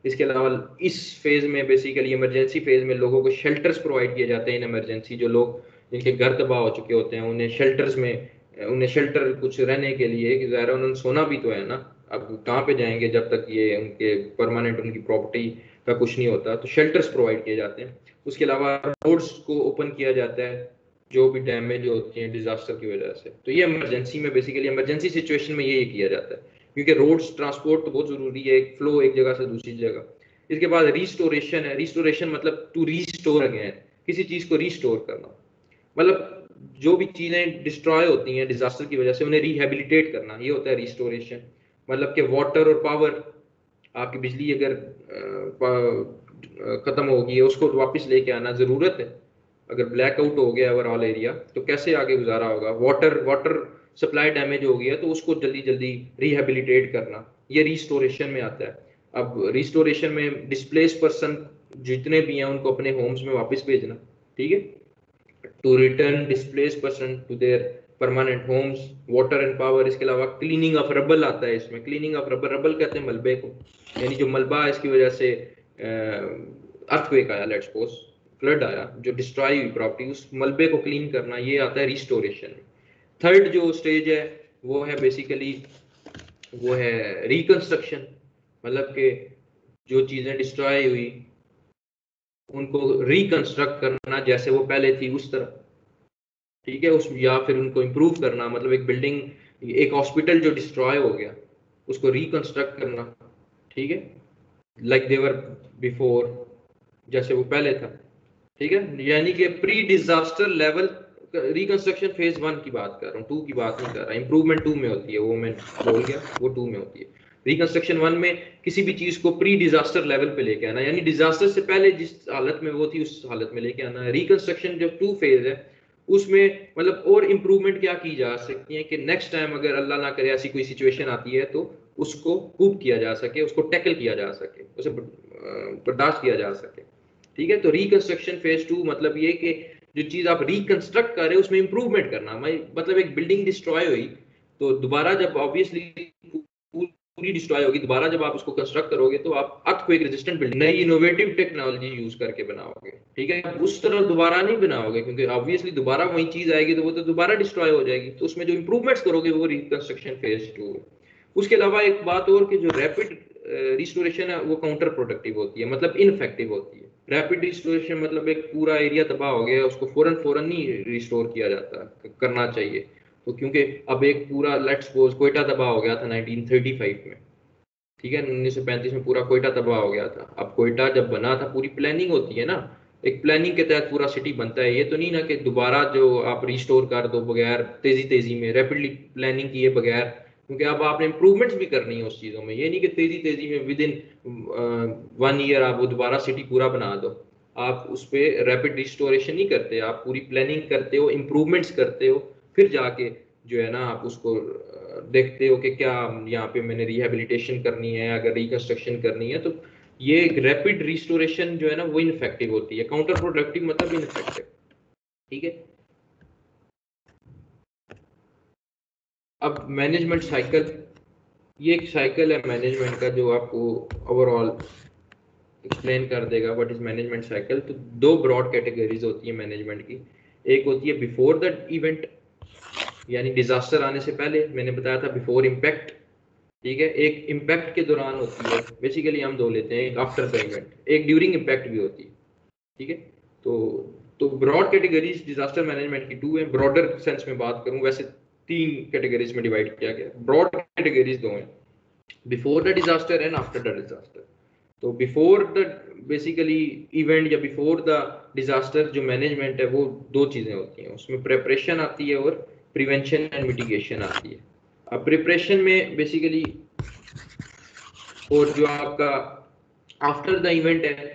[SPEAKER 1] इसके अलावा इस फेज में बेसिकली इमरजेंसी फेज में लोगों को शेल्टर्स प्रोवाइड किए जाते हैं। इन इमरजेंसी जो लोग जिनके घर तबाह हो चुके होते हैं उन्हें शेल्टर्स में, उन्हें शेल्टर कुछ रहने के लिए, कि ज़ाहिर उन्होंने सोना भी तो है ना, अब कहाँ पे जाएंगे जब तक ये उनके परमानेंट उनकी प्रॉपर्टी का कुछ नहीं होता, तो शेल्टर्स प्रोवाइड किए जाते हैं। उसके अलावा रोड्स को ओपन किया जाता है जो भी डैमेज होती हैं डिजास्टर की वजह से। तो ये इमरजेंसी में बेसिकली, इमरजेंसी सिचुएशन में ये किया जाता है, क्योंकि रोड्स ट्रांसपोर्ट तो बहुत जरूरी है, एक फ्लो एक जगह से दूसरी जगह। इसके बाद रिस्टोरेशन है। रिस्टोरेशन मतलब टू रीस्टोर अगेन, किसी चीज को रिस्टोर करना, मतलब जो भी चीजें डिस्ट्रॉय होती हैं डिजास्टर की वजह से उन्हें रिहेबिलिटेट करना, ये होता है रिस्टोरेशन। मतलब कि वाटर और पावर, आपकी बिजली अगर खत्म होगी है उसको वापस लेके आना जरूरत है। अगर ब्लैकआउट हो गया ओवरऑल एरिया तो कैसे आगे गुजारा होगा, वाटर वाटर सप्लाई डैमेज हो गया तो उसको जल्दी जल्दी रिहेबिलिटेट करना, ये रिस्टोरेशन में आता है। अब रिस्टोरेशन में डिस्प्लेस पर्सन जितने भी हैं उनको अपने होम्स में वापस भेजना। ठीक है, to return displace person to their permanent homes, water and power. इसके अलावा क्लीनिंग ऑफ रबल आता है इसमें। क्लीनिंग ऑफ रबल, रबल कहते हैं मलबे को, यानी जो मलबा है इसकी वजह से अर्थक्वेक आया, लेट्स सपोज फ्लड आया, जो डिस्ट्रॉय हुई प्रॉपर्टी, उस मलबे को क्लीन करना, ये आता है रिस्टोरेशन। थर्ड जो स्टेज है वो है बेसिकली, वो है रिकंस्ट्रक्शन। मतलब कि जो चीजें डिस्ट्रॉय हुई उनको रिकंस्ट्रक्ट करना जैसे वो पहले थी उस तरह। ठीक है, उस या फिर उनको इम्प्रूव करना, मतलब एक बिल्डिंग, एक हॉस्पिटल जो डिस्ट्रॉय हो गया उसको रिकंस्ट्रक्ट करना। ठीक है, लाइक देवर बिफोर, जैसे वो पहले था। ठीक है, यानी कि pre disaster level reconstruction phase 1 की बात कर रहा हूँ, 2 की बात नहीं कर रहा। इंप्रूवमेंट 2 में होती है, वो मैं बोल गया, वो 2 में होती है। रिकंस्ट्रक्शन 1 में किसी भी चीज को प्री डिजास्टर लेवल पे लेके आना, यानी डिजास्टर से पहले जिस हालत में वो थी उस हालत में लेके आना। रिकंस्ट्रक्शन जो 2 फेज है उसमें मतलब और इम्प्रूवमेंट क्या की जा सकती है कि नेक्स्ट टाइम अगर अल्लाह ना करे ऐसी कोई सिचुएशन आती है तो उसको कूप किया जा सके, उसको टैकल किया जा सके, उसे बर्दाश्त किया जा सके। ठीक है, तो रिकंस्ट्रक्शन फेज 2 मतलब ये कि जो चीज आप रिकंस्ट्रक्ट कर रहे हो उसमें इंप्रूवमेंट करना। मतलब एक बिल्डिंग डिस्ट्रॉय हुई तो दोबारा जब ऑब्वियसली पूरी डिस्ट्रॉय होगी, दोबारा जब आप उसको कंस्ट्रक्ट करोगे तो आप अर्थक्वेक रेजिस्टेंट बिल्डिंग, नई इनोवेटिव टेक्नोलॉजी यूज करके बनाओगे। ठीक है, उस तरह दोबारा नहीं बनाओगे क्योंकि ऑब्वियसली दोबारा वही चीज आएगी तो वो तो दोबारा डिस्ट्रॉय हो जाएगी। तो उसमें जो इंप्रूवमेंट्स करोगे वो रिकंस्ट्रक्शन फेज 2 है। उसके अलावा एक बात और कि जो रैपिड रिस्टोरेशन है वो काउंटर प्रोडक्टिव होती है, मतलब इनफेक्टिव होती है। रैपिड रिस्टोरेशन मतलब एक पूरा एरिया तबाह हो गया, उसको फौरन फौरन नहीं रिस्टोर किया जाता, करना चाहिए। तो क्योंकि अब एक पूरा लेट्स सपोज कोयटा तबाह हो गया था 1935 में, ठीक है, 1935 में पूरा कोयटा तबाह हो गया था। अब कोयटा जब बना था, पूरी प्लानिंग होती है ना, एक प्लानिंग के तहत पूरा सिटी बनता है। ये तो नहीं ना कि दोबारा जो आप रिस्टोर कर दो बगैर तेजी तेजी में, रैपिडली प्लानिंग किए बगैर, क्योंकि अब आपने इंप्रूवमेंट्स भी करनी है उस चीजों में। ये नहीं कि तेजी तेजी में विद इन 1 ईयर आप वो दोबारा सिटी पूरा बना दो। आप उस पर रैपिड रिस्टोरेशन नहीं करते, आप पूरी प्लानिंग करते हो, इंप्रूवमेंट्स करते हो, फिर जाके जो है ना आप उसको देखते हो कि क्या यहाँ पे मैंने रिहेबिलिटेशन करनी है, अगर रिकंस्ट्रक्शन करनी है। तो ये रैपिड रिस्टोरेशन जो है ना वो इनफेक्टिव होती है, काउंटर प्रोडक्टिव मतलब इनफेक्टिव। ठीक है, अब मैनेजमेंट साइकिल, ये एक साइकिल है मैनेजमेंट का जो आपको ओवरऑल एक्सप्लेन कर देगा व्हाट इज मैनेजमेंट साइकिल। तो दो ब्रॉड कैटेगरीज होती है मैनेजमेंट की। एक होती है बिफोर द इवेंट, यानी डिजास्टर आने से पहले, मैंने बताया था बिफोर इम्पैक्ट। ठीक है, एक इम्पैक्ट के दौरान होती है, बेसिकली हम दो लेते हैं, एक आफ्टर द इवेंट, एक ड्यूरिंग इम्पैक्ट भी होती है। ठीक है, तो ब्रॉड कैटेगरीज डिजास्टर मैनेजमेंट की 2 है। ब्रॉडर सेंस में बात करूं वैसे 3 कैटेगरीज में डिवाइड किया गया। ब्रॉड कैटेगरीज 2 हैं, before the disaster and after the disaster. तो बिफोर द बेसिकली इवेंट या बिफोर द डिजास्टर जो मैनेजमेंट है वो दो चीजें होती हैं, उसमें प्रिपरेशन आती है और प्रिवेंशन एंड मिटिगेशन आती है। अब प्रिपरेशन में बेसिकली, और जो आपका आफ्टर द इवेंट है,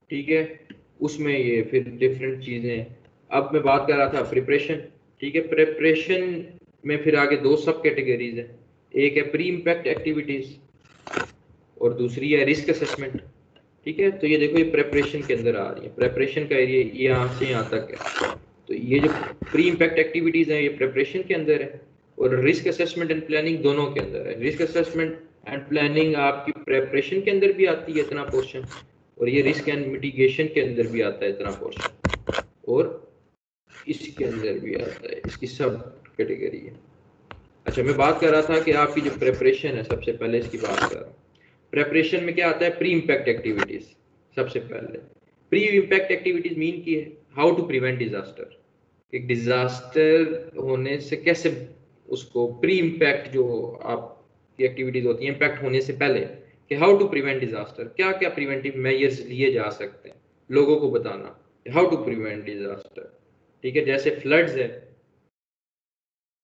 [SPEAKER 1] ठीक है, उसमें ये फिर डिफरेंट चीजें हैं। अब मैं बात कर रहा था प्रिपरेशन। ठीक है, प्रिपरेशन में फिर आगे दो सब कैटेगरीज है, एक है प्री इम्पैक्ट एक्टिविटीज और दूसरी है रिस्क असेसमेंट। ठीक है, तो ये देखो ये प्रेपरेशन के अंदर आ रही है, प्रेपरेशन का एरिया ये यहाँ से यहाँ तक है। तो ये जो प्री इम्पैक्ट एक्टिविटीज हैं ये प्रेपरेशन के अंदर है, और रिस्क असेसमेंट एंड प्लानिंग दोनों के अंदर है। रिस्क असेसमेंट एंड प्लानिंग आपकी प्रेपरेशन के अंदर भी आती है इतना पोर्शन, और ये रिस्क एंड मिटिगेशन के अंदर भी आता है इतना पोर्शन, और इसके अंदर भी आता है, इसकी सब कैटेगरी है। अच्छा, मैं बात कर रहा था कि आपकी जो प्रेपरेशन है, सबसे पहले इसकी बात कर रहा हूँ। प्रेपरेशन में क्या आता है, प्री इम्पैक्ट एक्टिविटीज। सबसे पहले प्री इम्पैक्ट एक्टिविटीज मीन की है हाउ टू प्रिवेंट डिजास्टर। एक डिजास्टर होने से कैसे उसको, प्री इम्पैक्ट जो आपकी एक्टिविटीज होती है इम्पैक्ट होने से पहले, कि हाउ टू प्रिवेंट डिजास्टर, क्या क्या प्रिवेंटिव मेजर्स लिए जा सकते हैं, लोगों को बताना हाउ टू प्रिवेंट डिजास्टर। ठीक है, जैसे फ्लड्स है,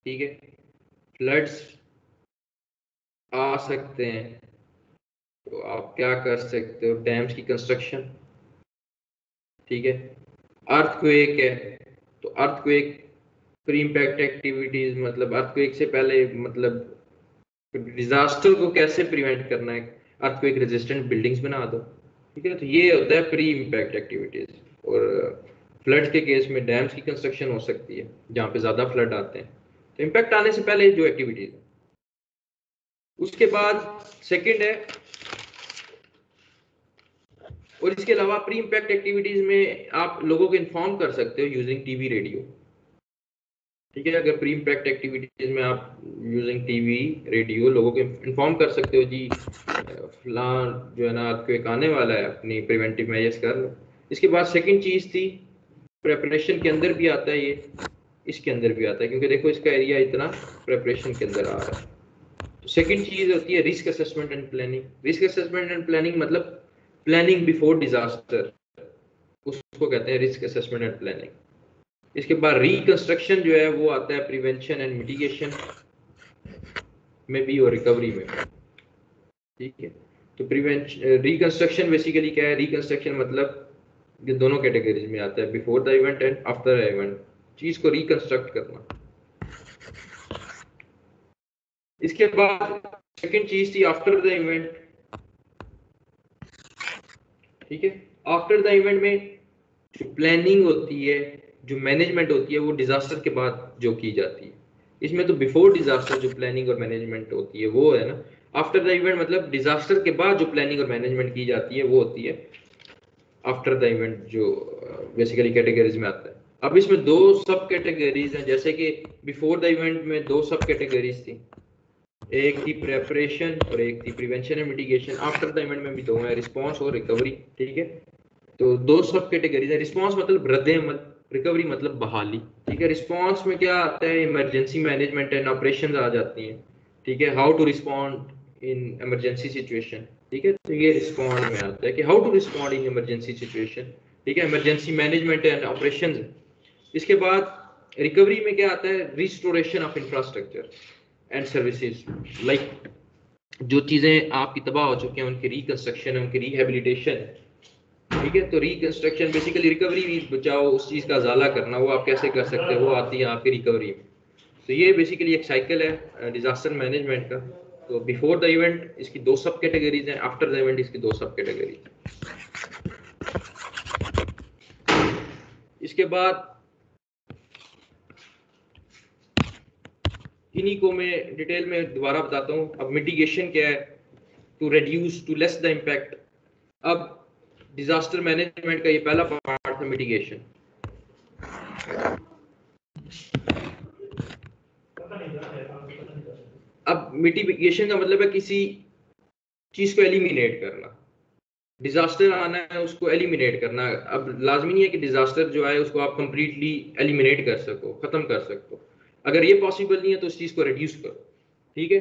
[SPEAKER 1] ठीक है, फ्लड्स आ सकते हैं तो आप क्या कर सकते हो, डैम्स की कंस्ट्रक्शन। ठीक है, अर्थक्वेक है तो अर्थक्वेक प्री इम्पैक्ट एक्टिविटीज, मतलब अर्थक्वेक से पहले मतलब डिजास्टर को कैसे प्रिवेंट करना है, अर्थक्वेक रेजिस्टेंट बिल्डिंग्स बना दो। ठीक है, तो ये होता है प्री इम्पैक्ट एक्टिविटीज। और फ्लड के केस में डैम्स की कंस्ट्रक्शन हो सकती है जहाँ पे ज्यादा फ्लड आते हैं, तो इम्पैक्ट आने से पहले जो एक्टिविटीज है। उसके बाद सेकंड है, और इसके अलावा प्री इम्पैक्ट एक्टिविटीज में आप लोगों को इन्फॉर्म कर सकते हो यूजिंग टीवी रेडियो। ठीक है, अगर प्री इम्पैक्ट एक्टिविटीज में आप यूजिंग टीवी रेडियो लोगों को इन्फॉर्म कर सकते हो, जी फलां जो है ना अर्थक्वेक आने वाला है, अपनी प्रिवेंटिव मेजर्स कर लो। इसके बाद सेकंड चीज थी, प्रेपरेशन के अंदर भी आता है ये, इसके अंदर भी आता है, क्योंकि देखो इसका एरिया इतना प्रेपरेशन के अंदर आ रहा है। तो सेकंड चीज होती है risk assessment and planning. Risk assessment and planning मतलब प्लानिंग बिफोर डिजास्टर, उसको कहते हैं रिस्क असेसमेंट एंड प्लानिंग। इसके बाद रिकंस्ट्रक्शन जो है वो आता है प्रिवेंशन एंड मिटिगेशन में भी और रिकवरी में, ठीक है। तो प्रिवेंशन रिकंस्ट्रक्शन बेसिकली क्या है, रिकंस्ट्रक्शन मतलब ये दोनों कैटेगरीज में आता है, before the event and after the event, चीज को रिकंस्ट्रक्ट करना। इसके बाद सेकंड चीज थी आफ्टर द इवेंट, ठीक है। आफ्टर द इवेंट में जो प्लानिंग होती है, जो मैनेजमेंट होती है, वो डिजास्टर के बाद जो की जाती है। इसमें तो बिफोर डिजास्टर जो प्लानिंग और मैनेजमेंट होती है वो है ना, आफ्टर द इवेंट मतलब डिजास्टर के बाद जो प्लानिंग और मैनेजमेंट की जाती है वो होती है आफ्टर द इवेंट, जो बेसिकली कैटेगरीज में आता है। अब इसमें दो सब कैटेगरीज हैं, जैसे कि बिफोर द इवेंट में दो सब कैटेगरीज थी, एक थी प्रेपरेशन और एक थी prevention and mitigation. After the event में भी दो है, रिस्पांस और रिकवरी, ठीक है। तो दो सब कैटेगरीज है, रिस्पांस मतलब रद्द-ए-अमल, रिकवरी मतलब बहाली, ठीक है। रिस्पांस में क्या आता है, इमरजेंसी मैनेजमेंट एंड ऑपरेशंस आ जाती हैं, ठीक है। How to respond in emergency situation, ठीक है। तो ये रिस्पॉन्ड में आता है कि how to respond in emergency situation, ठीक है। Emergency management and operations. इसके बाद रिकवरी में क्या आता है, restoration of infrastructure and services, like जो चीजें आपकी तबाह हो चुकी हैं उनकी रिकंस्ट्रक्शन, उनकी रिहेबिलिटेशन, ठीक है। तो रिकंस्ट्रक्शन बेसिकली रिकवरी भी बचाओ, उस चीज का ज़ाला करना, वो आप कैसे कर सकते हो, वो आती है आपकी रिकवरी में। तो ये बेसिकली एक साइकिल है डिजास्टर मैनेजमेंट का। तो बिफोर द इवेंट इसकी दो सब कैटेगरीज हैं, आफ्टर द इवेंट इसकी दो सब कैटेगरीज। इसके बाद इन्हीं को मैं डिटेल में दोबारा बताता हूँ। अब मिटिगेशन क्या है, to reduce to less the impact. अब डिजास्टर मैनेजमेंट का ये पहला पार्ट है मिटिगेशन। अब मिटिगेशन का मतलब है किसी चीज को एलिमिनेट करना, डिजास्टर आना है उसको एलिमिनेट करना। अब लाजमी नहीं है कि डिजास्टर जो है उसको आप कंप्लीटली एलिमिनेट कर सको, खत्म कर सको। अगर ये पॉसिबल नहीं है तो उस चीज को रिड्यूस करो, ठीक है।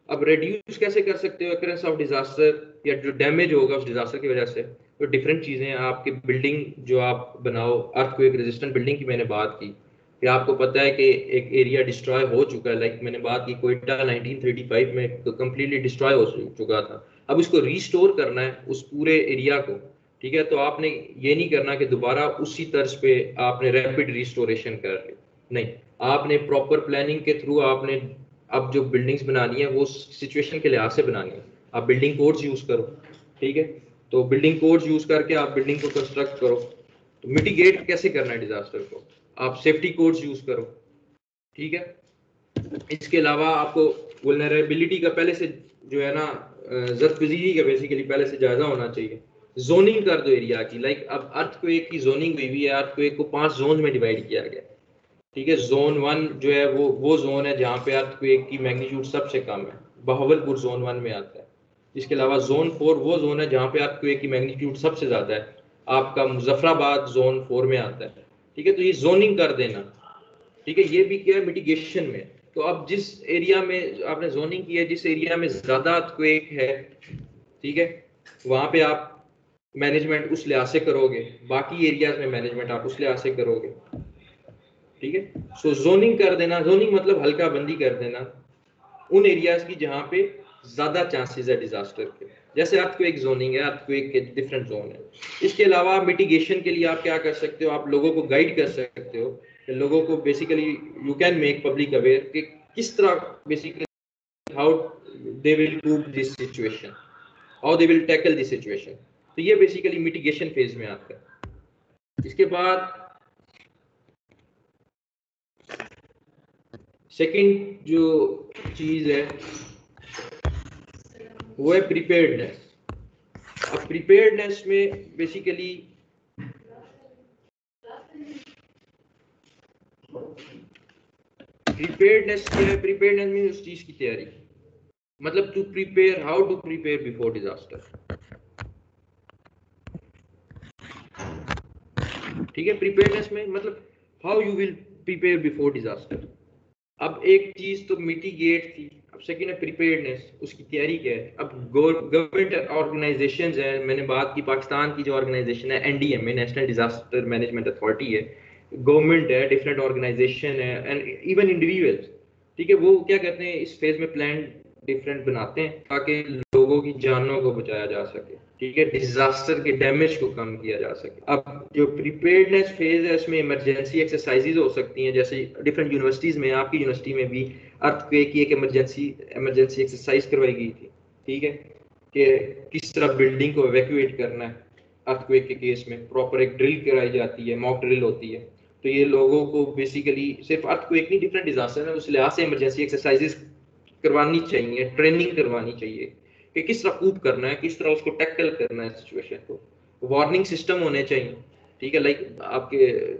[SPEAKER 1] अब रिड्यूस कैसे कर सकते हो अकरेंस ऑफ डिजास्टर, या जो डैमेज होगा उस डिजास्टर की वजह से। तो डिफरेंट चीजें हैं, आपकी बिल्डिंग जो आप बनाओ, अर्थक्वेक रेजिस्टेंट बिल्डिंग की मैंने बात की, कि आपको पता है कि एक एरिया डिस्ट्रॉय हो चुका है, लाइक मैंने बात की कोयटा 1935 में कंप्लीटली डिस्ट्रॉय हो चुका था। अब उसको रिस्टोर करना है उस पूरे एरिया को, ठीक है। तो आपने ये नहीं करना कि दोबारा उसी तर्ज पे आपने रैपिड रिस्टोरेशन कर ली, नहीं, आपने प्रॉपर प्लानिंग के थ्रू आपने अब जो बिल्डिंग्स बनानी है वो सिचुएशन के लिहाज से बनानी है। आप बिल्डिंग कोड्स यूज करो, ठीक है। तो बिल्डिंग कोड्स यूज करके आप बिल्डिंग को कंस्ट्रक्ट करो। तो मिटिगेट कैसे करना है डिजास्टर को, आप सेफ्टी कोड्स यूज करो, ठीक है। इसके अलावा आपको वल्नरेबिलिटी का पहले से जो है ना, ज़रफ़ज़ीरी का बेसिकली पहले से जायजा होना चाहिए। जोनिंग कर दो एरिया की, लाइक अब अर्थक्वेक की जोनिंग हुई हुई है, अर्थक्वेक को 5 जोन में डिवाइड किया गया, ठीक है। जोन 1 जो है वो जोन है जहाँ पे अर्थक्वेक की मैग्नीट्यूड सबसे कम है, बहावलपुर जोन 1 में आता है। इसके अलावा जोन 4 वो जोन है जहाँ पे अर्थक्वेक की मैग्नीट्यूड सबसे ज्यादा है, आपका मुजफ्फराबाद जोन 4 में आता है, ठीक है। तो ये जोनिंग कर देना, ठीक है। ये भी क्या है, मिटिगेशन में। तो अब जिस एरिया में आपने जोनिंग की है, जिस एरिया में ज्यादा अर्थक्वेक है, ठीक है, वहां पे आप मैनेजमेंट उस लिहाज से करोगे, बाकी एरियाज में मैनेजमेंट आप उस लिहाज से करोगे, ठीक है। सो जोनिंग कर देना, जोनिंग मतलब हल्का बंदी कर देना उन एरियाज की जहां पे ज्यादा चांसेस है डिजास्टर के, जैसे अर्थक्वेक जोनिंग है, अर्थक्वेक के डिफरेंट जोन है। इसके अलावा मिटिगेशन के लिए आप क्या कर सकते हो, आप लोगों को गाइड कर सकते हो, लोगों को basically you can make public aware कि किस तरह basically how they will cope this situation, how they will tackle this situation. तो ये बेसिकली मिटिगेशन फेज में आता है। इसके बाद सेकंड जो चीज है वो है प्रिपेयर्डनेस। अब प्रिपेयर्डनेस में बेसिकली प्रिपेयर्डनेस क्या है, प्रिपेयर्डनेस में उस चीज की तैयारी, मतलब to prepare, how to prepare before disaster, ठीक है। प्रिपेयर्डनेस में मतलब how you will prepare before disaster. अब एक चीज तो मिटिगेट थी, अब सेकंड है प्रिपेयर्डनेस, उसकी तैयारी क्या है। अब गवर्नमेंट ऑर्गेनाइजेशंस हैं, मैंने बात की पाकिस्तान की जो ऑर्गेनाइजेशन है NDMA, national disaster management authority है, गवर्नमेंट है, डिफरेंट ऑर्गेनाइजेशन है एंड इवन इंडिविजुअल्स, ठीक है, वो क्या करते हैं इस फेज में प्लान डिफरेंट बनाते हैं ताकि लोगों की जानों को बचाया जा सके, ठीक है, डिजास्टर के डैमेज को कम किया जा सके। अब जो प्रिपेयर्डनेस फेज है उसमें इमरजेंसी एक्सरसाइजेज हो सकती हैं, जैसे डिफरेंट यूनिवर्सिटीज में, आपकी यूनिवर्सिटी में भी अर्थक्वेक की एक इमरजेंसी एक्सरसाइज करवाई गई थी, ठीक है, कि किस तरह बिल्डिंग को इवैक्यूएट करना है। अर्थक्वेक के केस में प्रॉपर एक ड्रिल कराई जाती है, मॉक ड्रिल होती है, तो ये लोगों को बेसिकली सिर्फ अर्थक्वेक नहीं, डिफरेंट डिजास्टर है उस लिहाज से इमरजेंसी एक्सरसाइजेस करवानी चाहिए, ट्रेनिंग करवानी चाहिए कि किस तरह कूप करना है, किस तरह उसको टैकल करना है सिचुएशन को, वार्निंग सिस्टम होने चाहिए, ठीक है, लाइक आपके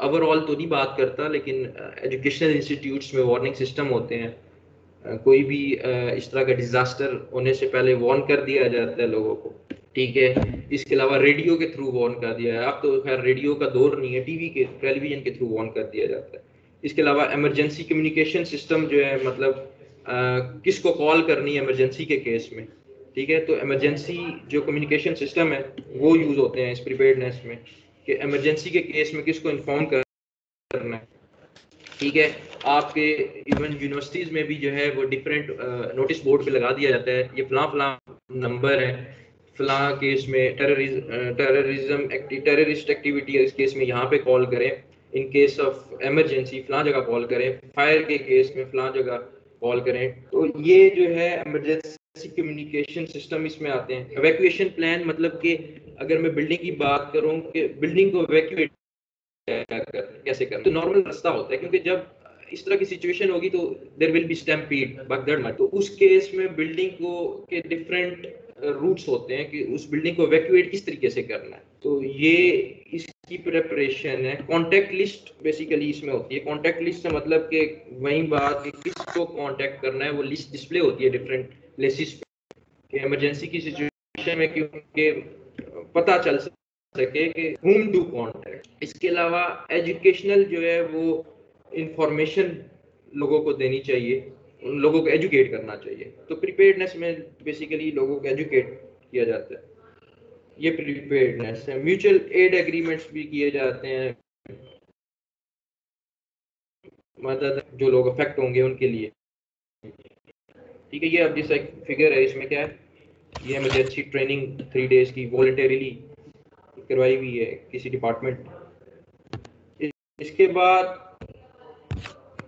[SPEAKER 1] ओवरऑल तो नहीं बात करता, लेकिन एजुकेशनल इंस्टीट्यूट्स में वार्निंग सिस्टम होते हैं, कोई भी इस तरह का डिजास्टर होने से पहले वार्न कर दिया जाता है लोगों को, ठीक है। इसके अलावा रेडियो के थ्रू वार्न कर दिया है, अब तो खैर रेडियो का दौर नहीं है, टेलीविजन के थ्रू वार्न कर दिया जाता है। इसके अलावा इमरजेंसी कम्युनिकेशन सिस्टम जो है, मतलब किसको कॉल करनी है इमरजेंसी के केस में, ठीक है, तो इमरजेंसी जो कम्युनिकेशन सिस्टम है वो यूज होते हैं इस प्रिपेयर्डनेस में, कि इमरजेंसी के केस में किसको इन्फॉर्म करना है, ठीक है। आपके इवन यूनिवर्सिटीज में भी जो है वो डिफरेंट नोटिस बोर्ड पे लगा दिया जाता है, ये फलां नंबर है, फलां केस में टेररिस्ट एक्टिविटी है, इस केस में यहाँ पे कॉल करें, इन केस ऑफ इमरजेंसी फलां जगह कॉल करें, फायर के केस में फलां जगह कॉल करें। तो ये जो है इमरजेंसी कम्युनिकेशन सिस्टम इसमें आते हैं। इवैक्यूएशन प्लान मतलब कि अगर मैं बिल्डिंग की बात करूं कि बिल्डिंग को इवैक्यूएट कैसे करना, तो नॉर्मल रास्ता होता है, क्योंकि जब इस तरह की सिचुएशन होगी तो देयर विल बी स्टैम्पीड, भगदड़ मच, तो उस केस में बिल्डिंग को के डिफरेंट रूट्स होते हैं कि उस बिल्डिंग को इवैक्यूएट किस तरीके से करना है, तो ये इसकी प्रिपरेशन है। कॉन्टैक्ट लिस्ट बेसिकली इसमें होती है, कॉन्टैक्ट लिस्ट से मतलब कि वही बात कि किसको कॉन्टैक्ट करना है, वो लिस्ट डिस्प्ले होती है डिफरेंट प्लेसेस पे, इमरजेंसी की सिचुएशन में, क्योंकि पता चल सके कि whom to contact। इसके अलावा एजुकेशनल जो है वो इंफॉर्मेशन लोगों को देनी चाहिए, उन लोगों को एजुकेट करना चाहिए, तो प्रिपेयर्डनेस में बेसिकली लोगों को एजुकेट किया जाता है, ये प्रिपेयर्डनेस है। म्यूचुअल एड एग्रीमेंट्स भी किए जाते हैं, मतलब जो लोग अफेक्ट होंगे उनके लिए, ठीक है। ये अब जैसा एक फिगर है, इसमें क्या है, ये इमरजेंसी ट्रेनिंग 3 डेज की वॉलंटरीली करवाई हुई है किसी डिपार्टमेंट। इसके बाद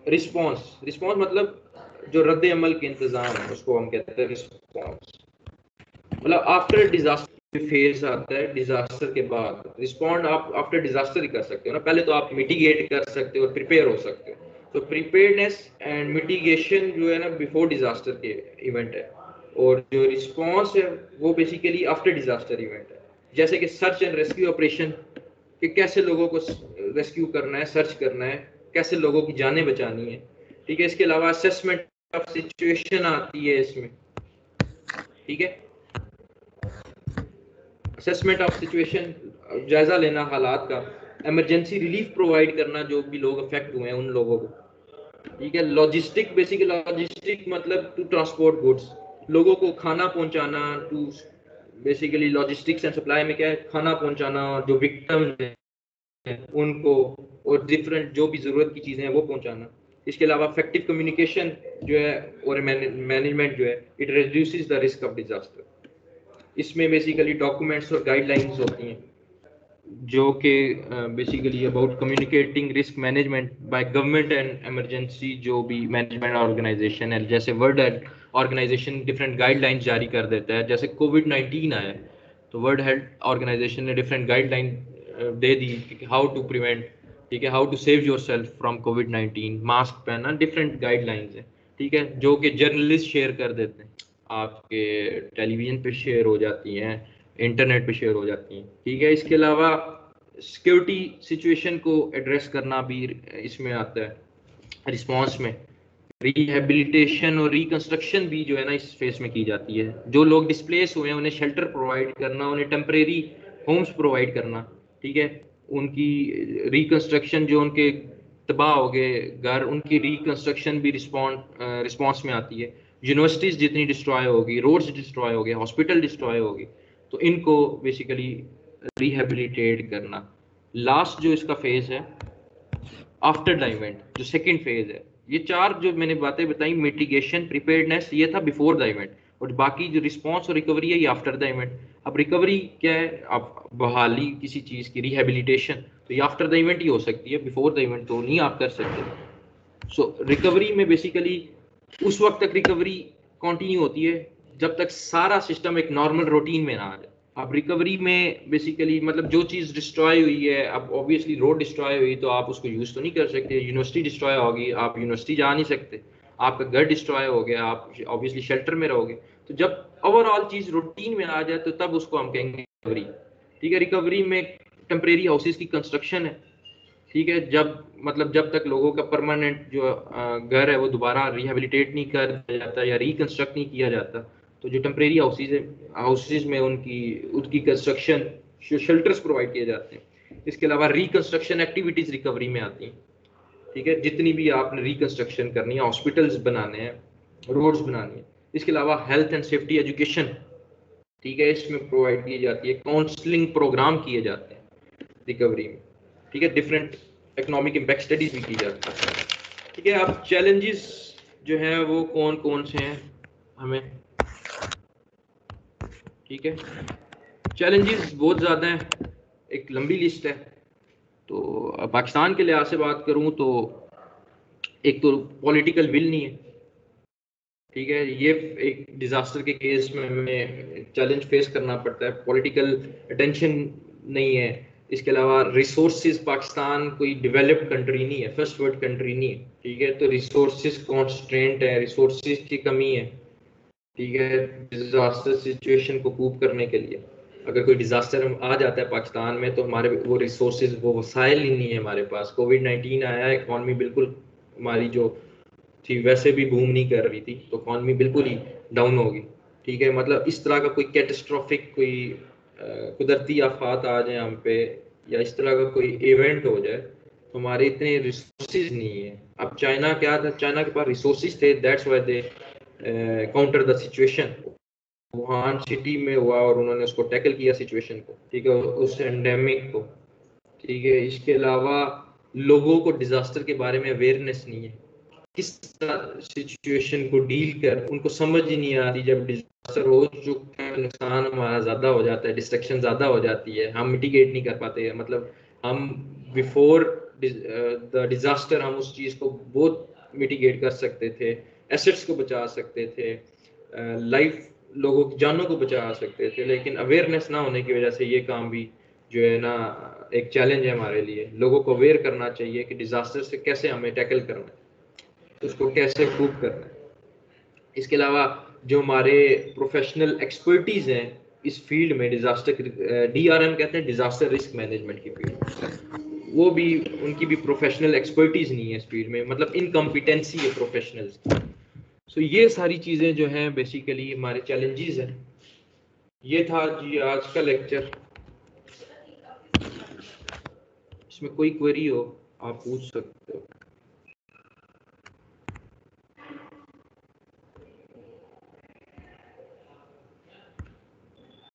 [SPEAKER 1] रिस्पॉन्स मतलब जो रद्द अमल के इंतजाम है उसको हम कहते हैं रिस्पॉन्स, मतलब आफ्टर डिजास्टर फेज आता है, डिजास्टर के बाद रिस्पॉन्ड आप आफ्टर डिजास्टर ही कर सकते हो ना, पहले तो आप मिटिगेट कर सकते हो और प्रिपेयर हो सकते हो, तो प्रिपेयर्डनेस एंड मिटिगेशन जो है ना बिफोर डिजास्टर के इवेंट है, और जो रिस्पॉन्स है वो बेसिकली आफ्टर डिजास्टर इवेंट है, जैसे कि सर्च एंड रेस्क्यू ऑपरेशन, कि कैसे लोगों को रेस्क्यू करना है, सर्च करना है, कैसे लोगों की जानें बचानी है, ठीक है। इसके अलावा असेसमेंट ऑफ सिचुएशन आती है इसमें, ठीक है, असेसमेंट ऑफ सिचुएशन जायजा लेना हालात का, इमरजेंसी रिलीफ प्रोवाइड करना जो भी लोग अफेक्ट हुए हैं उन लोगों को, ठीक है। लॉजिस्टिक, बेसिक लॉजिस्टिक मतलब टू ट्रांसपोर्ट गुड्स, लोगों को खाना पहुंचाना, to basically logistics and supply में क्या है, खाना पहुंचाना, जो विक्टिम है उनको, और डिफरेंट जो भी जरूरत की चीजें हैं वो पहुंचाना। इसके अलावा इफेक्टिव कम्युनिकेशन जो है और मैनेजमेंट जो है, it reduces the risk of disaster. इसमें बेसिकली डॉक्यूमेंट्स और गाइडलाइंस होती हैं जो कि basically about communicating risk management by government and emergency जो भी मैनेजमेंट ऑर्गेनाइजेशन है, जैसे World Health Organisation different guidelines जारी कर देता है, जैसे कोविड-19 आया तो वर्ल्ड हेल्थ ऑर्गेनाइजेशन ने डिफरेंट गाइडलाइन दे दी कि हाउ टू प्रिवेंट, ठीक है, how to save your self from कोविड-19, मास्क पहनना, डिफरेंट गाइडलाइंस है, ठीक है, जो कि जर्नलिस्ट शेयर कर देते हैं, आपके टेलीविजन पे शेयर हो जाती हैं, इंटरनेट पे शेयर हो जाती हैं, ठीक है। इसके अलावा सिक्योरिटी सिचुएशन को एड्रेस करना भी इसमें आता है रिस्पांस में। रिहेबिलिटेशन और रिकंस्ट्रक्शन भी जो है ना इस फेस में की जाती है, जो लोग डिस्प्लेस हुए हैं उन्हें शेल्टर प्रोवाइड करना, उन्हें टेम्परेरी होम्स प्रोवाइड करना, ठीक है, उनकी रिकंस्ट्रक्शन जो उनके तबाह हो गए घर, उनकी रिकंस्ट्रक्शन भी रिस्पॉन्स में आती है। यूनिवर्सिटीज जितनी डिस्ट्रॉय होगी, रोड्स डिस्ट्रॉय हो गए, हॉस्पिटल डिस्ट्रॉय होगी, तो इनको बेसिकली रिहेबिलिटेट करना, लास्ट जो इसका फेज है आफ्टर द इवेंट, जो सेकंड फेज है, ये चार जो मैंने बातें बताई, मिटिगेशन, प्रिपेयर्डनेस, ये था बिफोर द इवेंट, और बाकी जो रिस्पॉन्स और रिकवरी है ये आफ्टर द इवेंट। अब रिकवरी क्या है, आप बहाली किसी चीज की, रिहेबिलिटेशन, तो ये आफ्टर द इवेंट ही हो सकती है, बिफोर द इवेंट तो नहीं आप कर सकते। सो रिकवरी में बेसिकली उस वक्त तक रिकवरी कंटिन्यू होती है जब तक सारा सिस्टम एक नॉर्मल रूटीन में ना आ जाए। अब रिकवरी में बेसिकली मतलब जो चीज़ डिस्ट्रॉय हुई है, अब ऑब्वियसली रोड डिस्ट्रॉय हुई तो आप उसको यूज़ तो नहीं कर सकते, यूनिवर्सिटी डिस्ट्रॉय होगी आप यूनिवर्सिटी जा नहीं सकते, आपका घर डिस्ट्रॉय हो गया आप ऑब्वियसली शेल्टर में रहोगे। तो जब ओवरऑल चीज़ रूटीन में आ जाए तो तब उसको हम कहेंगे रिकवरी। ठीक है, रिकवरी में टेम्परेरी हाउसेज की कंस्ट्रक्शन है। ठीक है, जब मतलब जब तक लोगों का परमानेंट जो घर है वो दोबारा रिहेबिलिटेट नहीं कर दिया जाता या रिकंस्ट्रक्ट नहीं किया जाता, तो जो टेम्परेरी हाउसेज है, हाउसेज में उनकी उनकी कंस्ट्रक्शन, शेल्टर्स प्रोवाइड किए जाते हैं। इसके अलावा रिकंस्ट्रक्शन एक्टिविटीज रिकवरी में आती हैं। ठीक है, जितनी भी आपने रिकंस्ट्रक्शन करनी है, हॉस्पिटल्स बनाने हैं, रोड्स बनानी है। इसके अलावा हेल्थ एंड सेफ्टी एजुकेशन, ठीक है, इसमें प्रोवाइड की जाती है, काउंसलिंग प्रोग्राम किए जाते हैं रिकवरी में। ठीक है, डिफरेंट इकोनॉमिक इम्पैक्ट स्टडीज भी की जाती है। ठीक है, अब चैलेंजेस जो हैं वो कौन कौन से हैं हमें, ठीक है, चैलेंजेस बहुत ज़्यादा हैं, एक लंबी लिस्ट है। तो पाकिस्तान के लिहाज से बात करूं तो एक तो पॉलिटिकल विल नहीं है। ठीक है, ये एक डिजास्टर के केस में हमें चैलेंज फेस करना पड़ता है, पॉलिटिकल अटेंशन नहीं है। इसके अलावा रिसोर्सेज, पाकिस्तान कोई डेवलप्ड कंट्री नहीं है, फर्स्ट वर्ल्ड कंट्री नहीं है। ठीक है, तो रिसोर्सेज कॉन्स्ट्रेंट है, रिसोर्सेज की कमी है। ठीक है, डिजास्टर सिचुएशन को कूप करने के लिए अगर कोई डिजास्टर आ जाता है पाकिस्तान में तो हमारे वो रिसोर्सेज, वो वसाइल ही नहीं है हमारे पास। कोविड-19 आया, इकॉनमी बिल्कुल हमारी जो थी वैसे भी बूम नहीं कर रही थी, तो इकॉनमी बिल्कुल ही डाउन होगी। ठीक है, मतलब इस तरह का कोई कैटास्ट्रोफिक कोई कुदरती आफात आ जाए हम पे, या इस तरह का कोई इवेंट हो जाए, तो हमारे इतने रिसोर्सेज नहीं है। अब चाइना क्या था, चाइना के पास रिसोर्सेज थे, that's why they counter the situation. Wuhan city में हुआ और उन्होंने उसको टैकल किया सिचुएशन को, ठीक है, उस एंडेमिक को। ठीक है, इसके अलावा लोगों को डिजास्टर के बारे में अवेयरनेस नहीं है, किस सिचुएशन को डील कर, उनको समझ ही नहीं आती। जब डिजास्टर हो चुका है, नुकसान हमारा ज्यादा हो जाता है, डिस्ट्रक्शन ज्यादा हो जाती है, हम मिटिगेट नहीं कर पाते। मतलब हम बिफोर द डिजास्टर हम उस चीज को बहुत मिटिगेट कर सकते थे, एसेट्स को बचा सकते थे, लाइफ लोगों की जानों को बचा सकते थे, लेकिन अवेयरनेस ना होने की वजह से ये काम भी जो है ना एक चैलेंज है हमारे लिए। लोगों को अवेयर करना चाहिए कि डिजास्टर से कैसे हमें टैकल करना है, उसको कैसे कूप करना है। इसके अलावा जो हमारे प्रोफेशनल एक्सपर्टीज हैं इस फील्ड में, डिजास्टर DRM कहते हैं, डिजास्टर रिस्क मैनेजमेंट की फील्ड, वो भी, उनकी भी प्रोफेशनल एक्सपर्टीज नहीं है इस फील्ड में, मतलब इनकम्पिटेंसी है प्रोफेशनल्स। सो ये सारी चीजें जो हैं बेसिकली हमारे चैलेंजेस हैं। ये था जी आज का लेक्चर। इसमें कोई क्वेरी हो आप पूछ सकते हो।